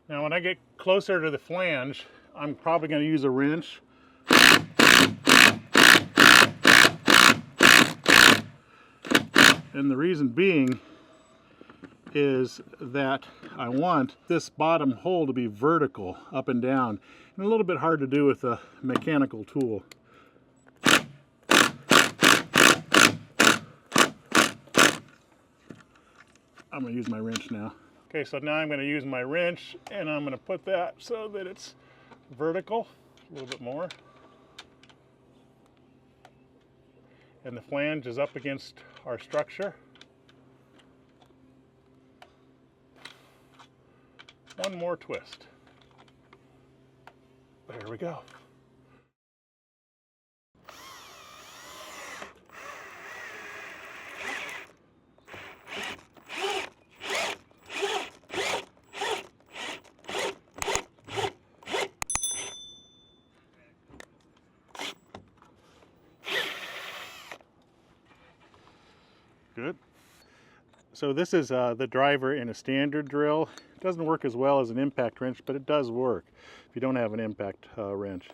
Now when I get closer to the flange, I'm probably going to use a wrench. And the reason being is that I want this bottom hole to be vertical, up and down, and a little bit hard to do with a mechanical tool. I'm going to use my wrench now. Okay, so now I'm going to use my wrench, and I'm going to put that so that it's vertical a little bit more. And the flange is up against our structure. One more twist. There we go. Good. So this is the driver in a standard drill. It doesn't work as well as an impact wrench, but it does work if you don't have an impact wrench.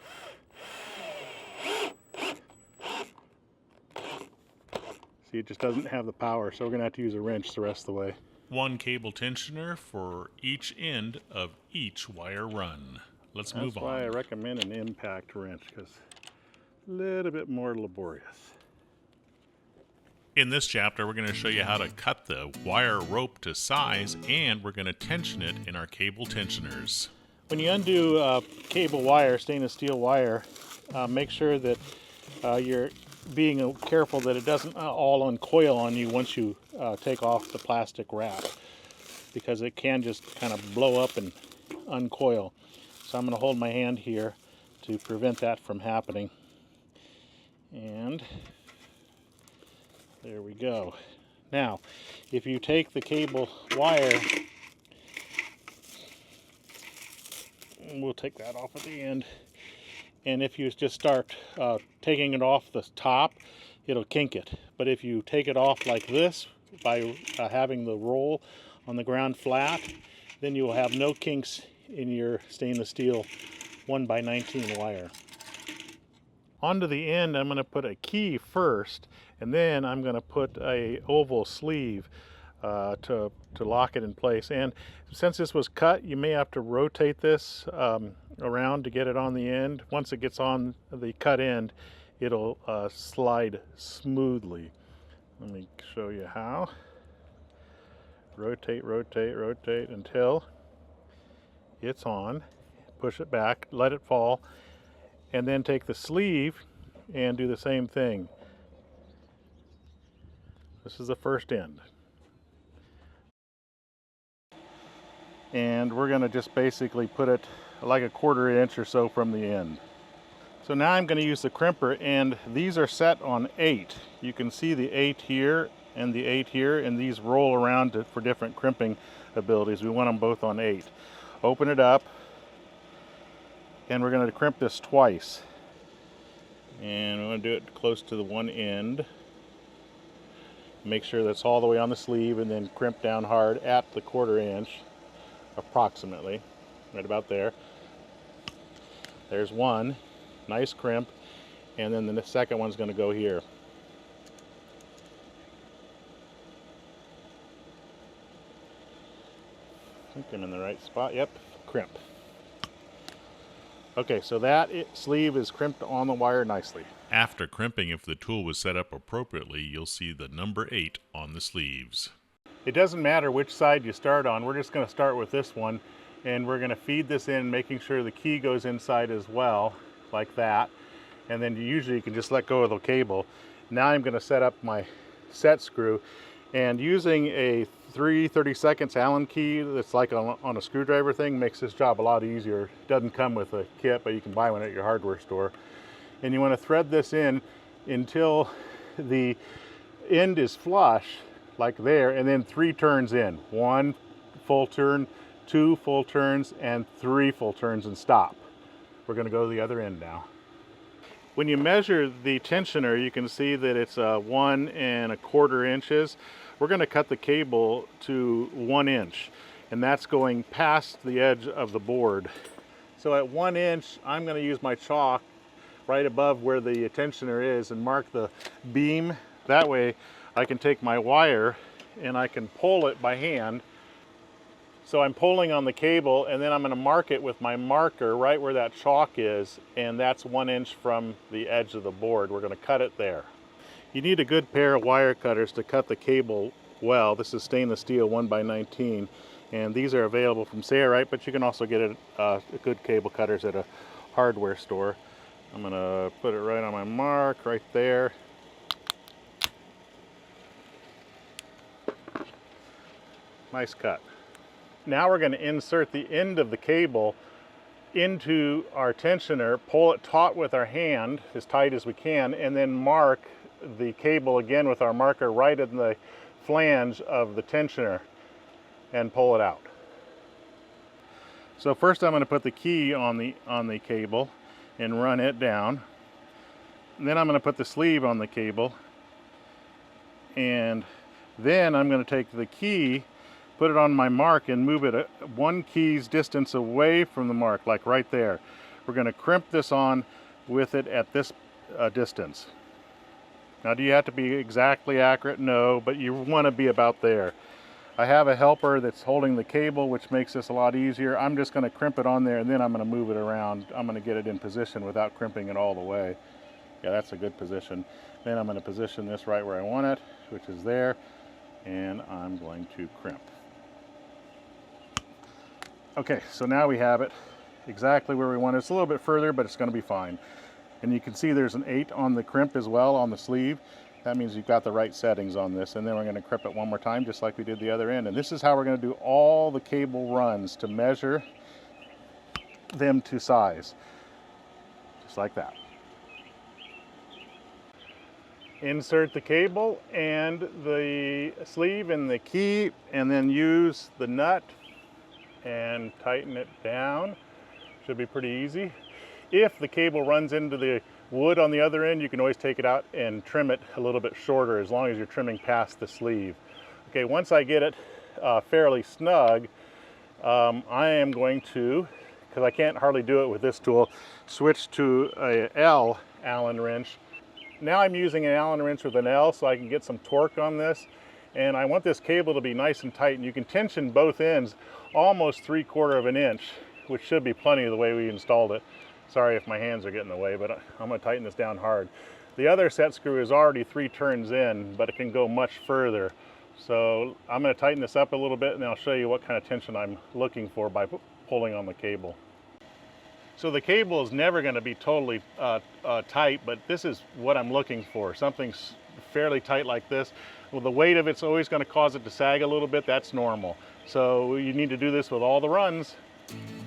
See, it just doesn't have the power, so we're going to have to use a wrench the rest of the way. One cable tensioner for each end of each wire run. Let's move on. That's why I recommend an impact wrench, because a little bit more laborious. In this chapter, we're going to show you how to cut the wire rope to size, and we're going to tension it in our cable tensioners. When you undo cable wire, stainless steel wire, make sure that you're being careful that it doesn't all uncoil on you once you take off the plastic wrap, because it can just kind of blow up and uncoil. So I'm going to hold my hand here to prevent that from happening. And There we go. Now, if you take the cable wire, we'll take that off at the end, and if you just start taking it off the top, it'll kink it. But if you take it off like this by having the roll on the ground flat, then you will have no kinks in your stainless steel 1x19 wire. Onto the end, I'm going to put a key first, and then I'm going to put a oval sleeve to lock it in place. And since this was cut, you may have to rotate this around to get it on the end. Once it gets on the cut end, it'll slide smoothly. Let me show you how. Rotate, rotate, rotate until it's on. Push it back, let it fall, and then take the sleeve and do the same thing. This is the first end. And we're going to just basically put it like a 1/4 inch or so from the end. So now I'm going to use the crimper, and these are set on 8. You can see the 8 here and the 8 here, and these roll around for different crimping abilities. We want them both on 8. Open it up, and we're going to crimp this twice. And we're going to do it close to the one end. Make sure that's all the way on the sleeve, and then crimp down hard at the 1/4 inch, approximately, right about there. There's one, nice crimp, and then the second one's going to go here. I think I'm in the right spot. Yep, crimp. Okay, so that sleeve is crimped on the wire nicely. After crimping, if the tool was set up appropriately, you'll see the number 8 on the sleeves. It doesn't matter which side you start on. We're just going to start with this one, and we're going to feed this in, making sure the key goes inside as well, like that. And then usually you can just let go of the cable. Now I'm going to set up my set screw, and using a 3/32 Allen key that's like on a screwdriver thing makes this job a lot easier. It doesn't come with a kit, but you can buy one at your hardware store. And you want to thread this in until the end is flush, like there, and then 3 turns in. 1 full turn, 2 full turns, and 3 full turns, and stop. We're going to go to the other end now. When you measure the tensioner, you can see that it's 1 1/4 inches. We're going to cut the cable to 1 inch, and that's going past the edge of the board. So at 1 inch, I'm going to use my chalk right above where the tensioner is and mark the beam. That way I can take my wire and I can pull it by hand. So I'm pulling on the cable, and then I'm going to mark it with my marker right where that chalk is, and that's 1 inch from the edge of the board. We're going to cut it there. You need a good pair of wire cutters to cut the cable well. This is stainless steel 1x19, and these are available from Sayrite, but you can also get good cable cutters at a hardware store. I'm going to put it right on my mark right there. Nice cut. Now we're going to insert the end of the cable into our tensioner, pull it taut with our hand as tight as we can, and then mark the cable again with our marker right in the flange of the tensioner and pull it out. So first I'm going to put the key on the cable and run it down. And then I'm going to put the sleeve on the cable, and then I'm going to take the key, put it on my mark, and move it 1 key's distance away from the mark, like right there. We're going to crimp this on with it at this distance. Now, do you have to be exactly accurate? No, but you want to be about there. I have a helper that's holding the cable, which makes this a lot easier. I'm just going to crimp it on there, and then I'm going to move it around. I'm going to get it in position without crimping it all the way. Yeah, that's a good position. Then I'm going to position this right where I want it, which is there, and I'm going to crimp. Okay, so now we have it exactly where we want it. It's a little bit further, but it's going to be fine. And you can see there's an 8 on the crimp as well on the sleeve. That means you've got the right settings on this. And then we're going to crimp it one more time, just like we did the other end. And this is how we're going to do all the cable runs to measure them to size. Just like that. Insert the cable and the sleeve in the key, and then use the nut and tighten it down. Should be pretty easy. If the cable runs into the wood on the other end, you can always take it out and trim it a little bit shorter, as long as you're trimming past the sleeve. Okay, once I get it fairly snug, I am going to, because I can't hardly do it with this tool, switch to a L Allen wrench. Now I'm using an Allen wrench with an L so I can get some torque on this, and I want this cable to be nice and tight, and you can tension both ends almost 3/4 of an inch, which should be plenty of the way we installed it. Sorry if my hands are getting in the way, but I'm going to tighten this down hard. The other set screw is already 3 turns in, but it can go much further. So I'm going to tighten this up a little bit, and I'll show you what kind of tension I'm looking for by pulling on the cable. So the cable is never going to be totally tight, but this is what I'm looking for. Something fairly tight like this. Well, the weight of it's always going to cause it to sag a little bit. That's normal. So you need to do this with all the runs.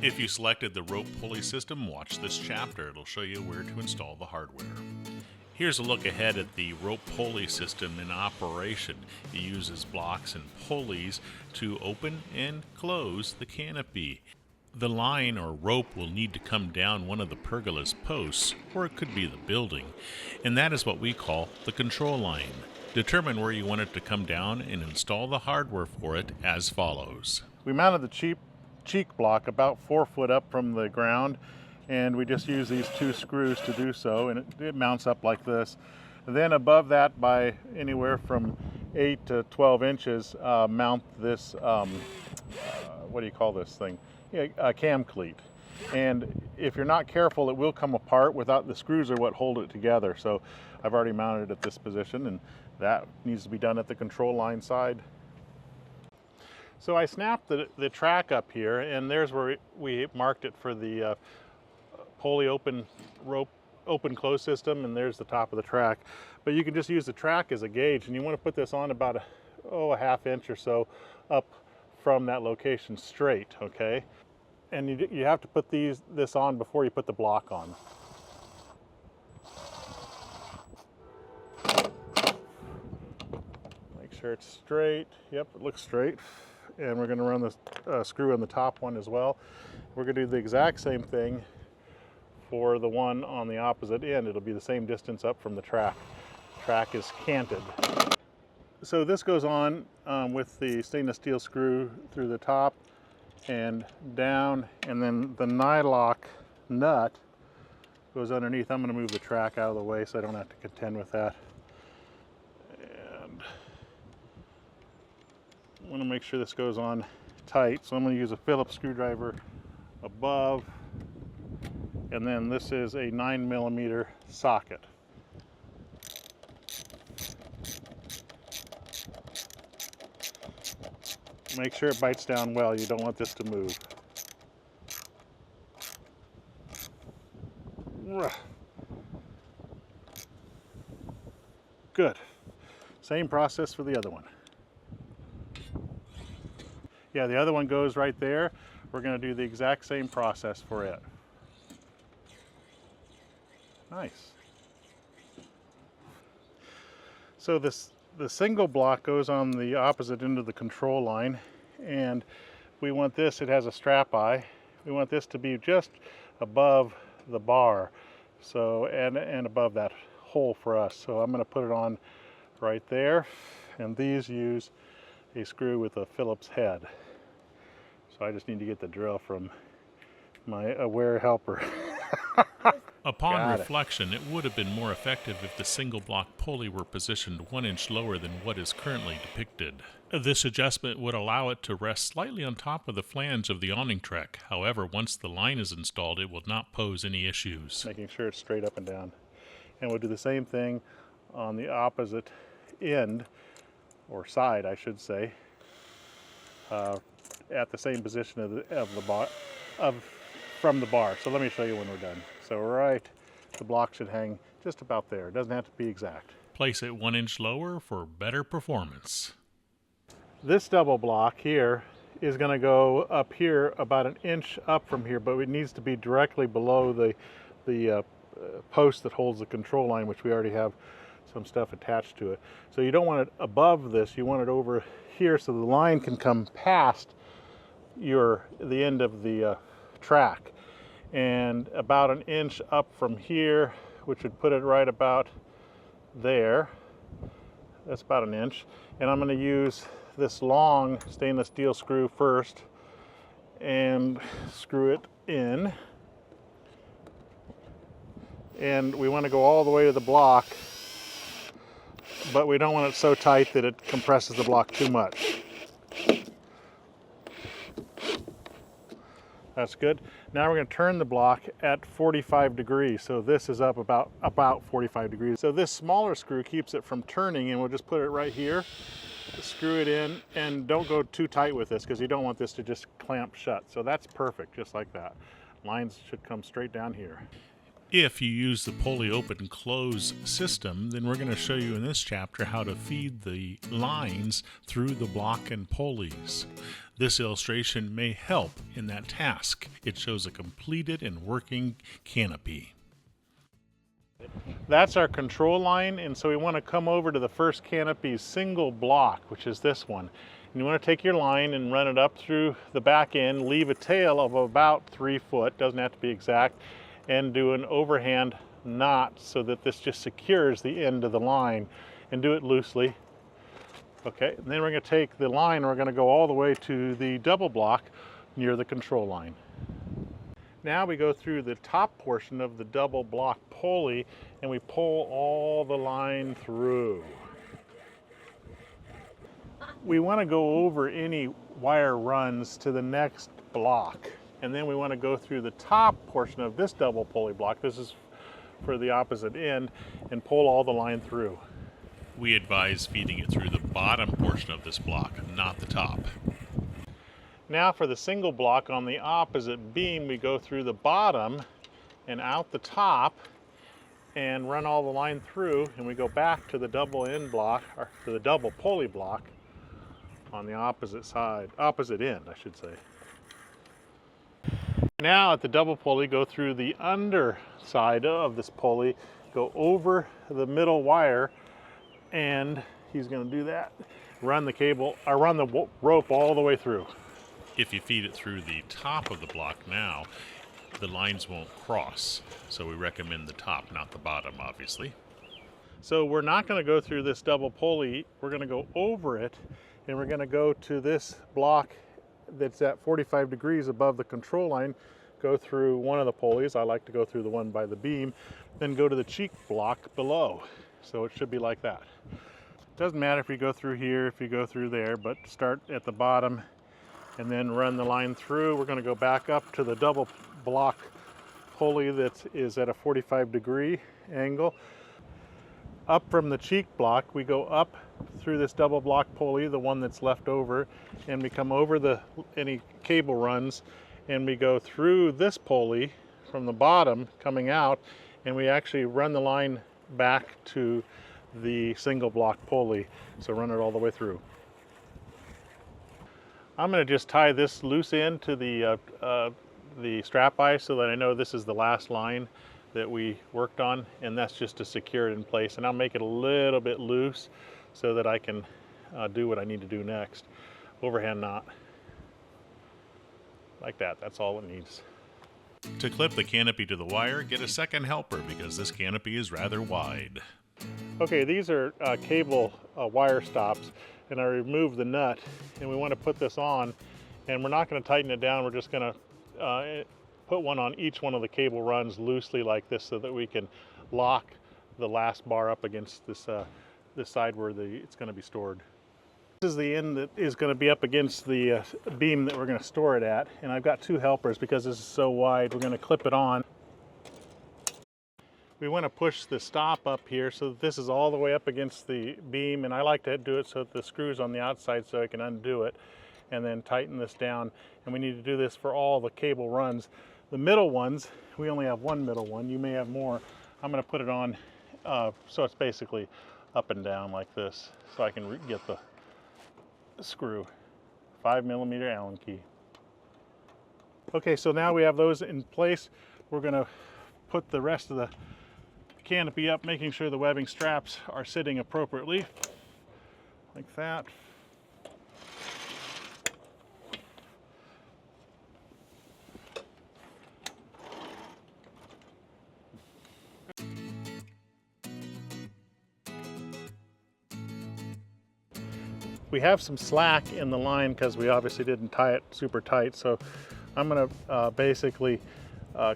If you selected the rope pulley system, watch this chapter. It'll show you where to install the hardware. Here's a look ahead at the rope pulley system in operation. It uses blocks and pulleys to open and close the canopy. The line or rope will need to come down one of the pergola's posts, or it could be the building, and that is what we call the control line. Determine where you want it to come down and install the hardware for it as follows. We mounted the cheek block about 4 foot up from the ground, and we just use these 2 screws to do so, and it mounts up like this. And then above that, by anywhere from 8 to 12 inches, mount this, what do you call this thing? Yeah, a cam cleat. And if you're not careful, it will come apart. Without the screws are what hold it together. So I've already mounted it at this position, and that needs to be done at the control line side. So I snapped the track up here, and there's where we marked it for the pulley open rope open close system, and there's the top of the track. But you can just use the track as a gauge, and you want to put this on about a half inch or so up from that location straight, okay? And you have to put this on before you put the block on. Make sure it's straight. Yep, it looks straight. And we're going to run the screw on the top one as well. We're going to do the exact same thing for the one on the opposite end. It'll be the same distance up from the track. The track is canted. So this goes on with the stainless steel screw through the top and down, and then the nylock nut goes underneath. I'm going to move the track out of the way so I don't have to contend with that. And I want to make sure this goes on tight, so I'm going to use a Phillips screwdriver above, and then this is a 9mm socket. Make sure it bites down well. You don't want this to move. Good. Same process for the other one. Yeah, the other one goes right there. We're going to do the exact same process for it. Nice. So the single block goes on the opposite end of the control line, and we want this, it has a strap eye, we want this to be just above the bar, so and above that hole for us. So I'm going to put it on right there, and these use a screw with a Phillips head. So I just need to get the drill from my aware helper. Upon reflection, it would have been more effective if the single block pulley were positioned 1 inch lower than what is currently depicted. This adjustment would allow it to rest slightly on top of the flange of the awning track. However, once the line is installed, it will not pose any issues. Making sure it's straight up and down. And we'll do the same thing on the opposite end, or side I should say, at the same position from the bar. So let me show you when we're done. So the block should hang just about there. It doesn't have to be exact. Place it 1 inch lower for better performance. This double block here is going to go up here about 1 inch up from here, but it needs to be directly below the post that holds the control line, which we already have some stuff attached to it. So you don't want it above this, you want it over here so the line can come past the end of the track. And about an inch up from here, which would put it right about there. That's about an inch. And I'm going to use this long stainless steel screw first and screw it in. And we want to go all the way to the block, but we don't want it so tight that it compresses the block too much. That's good. Now we're going to turn the block at 45 degrees. So this is up about 45 degrees. So this smaller screw keeps it from turning, and we'll just put it right here, screw it in, and don't go too tight with this because you don't want this to just clamp shut. So that's perfect, just like that. Lines should come straight down here. If you use the pulley open close system, then we're going to show you in this chapter how to feed the lines through the block and pulleys. This illustration may help in that task. It shows a completed and working canopy. That's our control line, and so we want to come over to the first canopy's single block, which is this one. And you want to take your line and run it up through the back end, leave a tail of about 3 foot, doesn't have to be exact, and do an overhand knot so that this just secures the end of the line, and do it loosely. Okay, and then we're going to take the line, we're going to go all the way to the double block near the control line. Now we go through the top portion of the double block pulley and we pull all the line through. We want to go over any wire runs to the next block, and then we want to go through the top portion of this double pulley block, this is for the opposite end, and pull all the line through. We advise feeding it through the bottom portion of this block, not the top. Now for the single block on the opposite beam, we go through the bottom and out the top and run all the line through, and we go back to the double end block, or to the double pulley block on the opposite side, opposite end, I should say. Now at the double pulley, go through the underside of this pulley, go over the middle wire, and he's going to do that. Run the cable, or run the rope all the way through. If you feed it through the top of the block now, the lines won't cross. So we recommend the top, not the bottom, obviously. So we're not going to go through this double pulley, we're going to go over it, and we're going to go to this block that's at 45 degrees above the control line, go through one of the pulleys, I like to go through the one by the beam, then go to the cheek block below. So it should be like that. Doesn't matter if you go through here, if you go through there, but start at the bottom and then run the line through. We're going to go back up to the double block pulley that is at a 45 degree angle. Up from the cheek block, we go up through this double block pulley, the one that's left over, and we come over any cable runs, and we go through this pulley from the bottom coming out, and we actually run the line back to the single block pulley. So run it all the way through. I'm going to just tie this loose end to the strap eye so that I know this is the last line that we worked on, and that's just to secure it in place. And I'll make it a little bit loose so that I can do what I need to do next. Overhand knot. Like that, that's all it needs. To clip the canopy to the wire, get a second helper because this canopy is rather wide. Okay, these are cable wire stops, and I removed the nut, and we want to put this on, and we're not going to tighten it down, we're just going to put one on each one of the cable runs loosely like this so that we can lock the last bar up against this, this side where it's going to be stored. This is the end that is going to be up against the beam that we're going to store it at, and I've got two helpers because this is so wide. We're going to clip it on. We want to push the stop up here so that this is all the way up against the beam, and I like to do it so that the screw's on the outside so I can undo it and then tighten this down. And we need to do this for all the cable runs. The middle ones, we only have one middle one, you may have more. I'm going to put it on so it's basically up and down like this so I can get the screw. 5mm Allen key. Okay, so now we have those in place. We're going to put the rest of the the canopy up, making sure the webbing straps are sitting appropriately, like that. We have some slack in the line because we obviously didn't tie it super tight, so I'm going to basically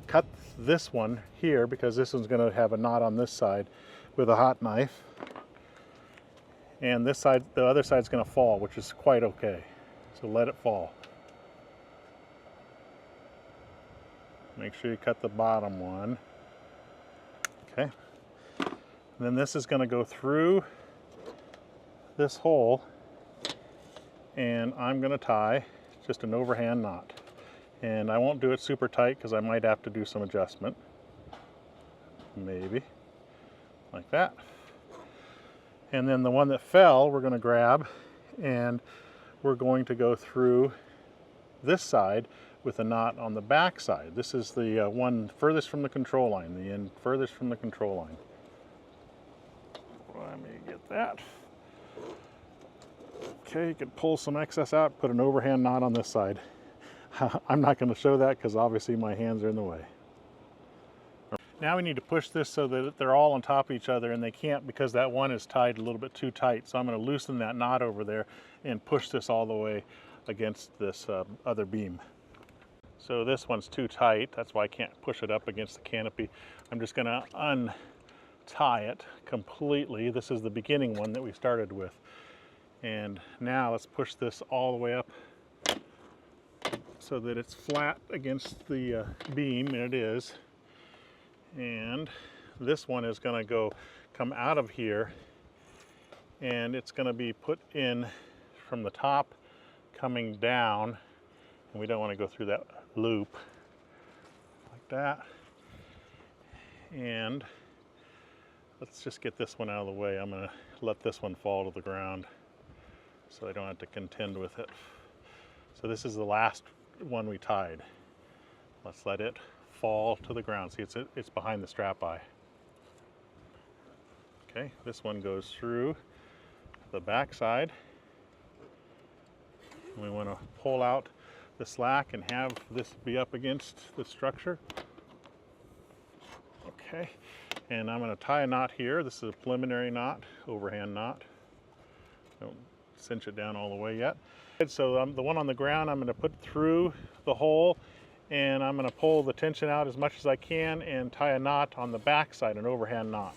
cut this one here, because this one's going to have a knot on this side, with a hot knife. And this side, the other side's going to fall, which is quite okay. So let it fall. Make sure you cut the bottom one. Okay. And then this is going to go through this hole, and I'm going to tie just an overhand knot. And I won't do it super tight because I might have to do some adjustment. Maybe. Like that. And then the one that fell, we're going to grab, and we're going to go through this side with a knot on the back side. This is the one furthest from the control line, the end furthest from the control line. Let me get that. Okay, you can pull some excess out, put an overhand knot on this side. I'm not going to show that because obviously my hands are in the way. Now we need to push this so that they're all on top of each other, and they can't because that one is tied a little bit too tight. So I'm going to loosen that knot over there and push this all the way against this other beam. So this one's too tight, that's why I can't push it up against the canopy. I'm just going to untie it completely. This is the beginning one that we started with. And now let's push this all the way up so that it's flat against the beam, and it is. And this one is going to come out of here, and it's going to be put in from the top coming down, and we don't want to go through that loop like that. And let's just get this one out of the way. I'm going to let this one fall to the ground so I don't have to contend with it. So this is the last one we tied. Let's let it fall to the ground. See, it's behind the strap eye. Okay, this one goes through the back side. We want to pull out the slack and have this be up against the structure. Okay, and I'm going to tie a knot here. This is a preliminary knot, overhand knot. Don't cinch it down all the way yet. So the one on the ground I'm going to put through the hole, and I'm going to pull the tension out as much as I can and tie a knot on the back side, an overhand knot.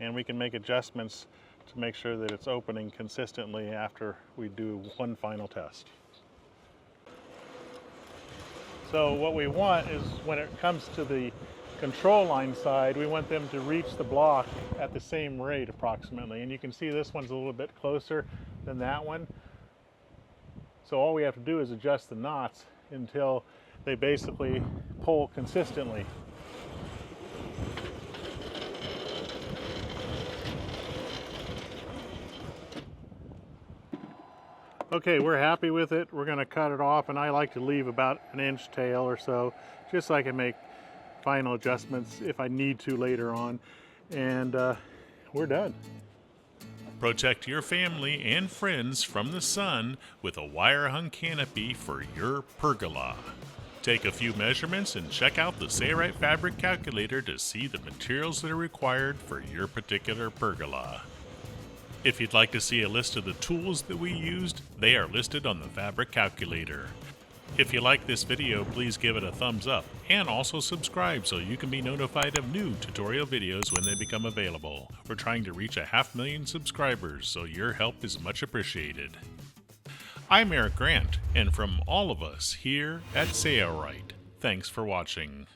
And we can make adjustments to make sure that it's opening consistently after we do one final test. So what we want is, when it comes to the control line side, we want them to reach the block at the same rate approximately. And you can see this one's a little bit closer than that one. So all we have to do is adjust the knots until they basically pull consistently. Okay, we're happy with it. We're going to cut it off, and I like to leave about an inch tail or so, just so I can make final adjustments if I need to later on. And we're done. Protect your family and friends from the sun with a wire-hung canopy for your pergola. Take a few measurements and check out the Say Right Fabric Calculator to see the materials that are required for your particular pergola. If you'd like to see a list of the tools that we used, they are listed on the Fabric Calculator. If you like this video, please give it a thumbs up, and also subscribe so you can be notified of new tutorial videos when they become available. We're trying to reach 500,000 subscribers, so your help is much appreciated. I'm Eric Grant, and from all of us here at Say Right, thanks for watching.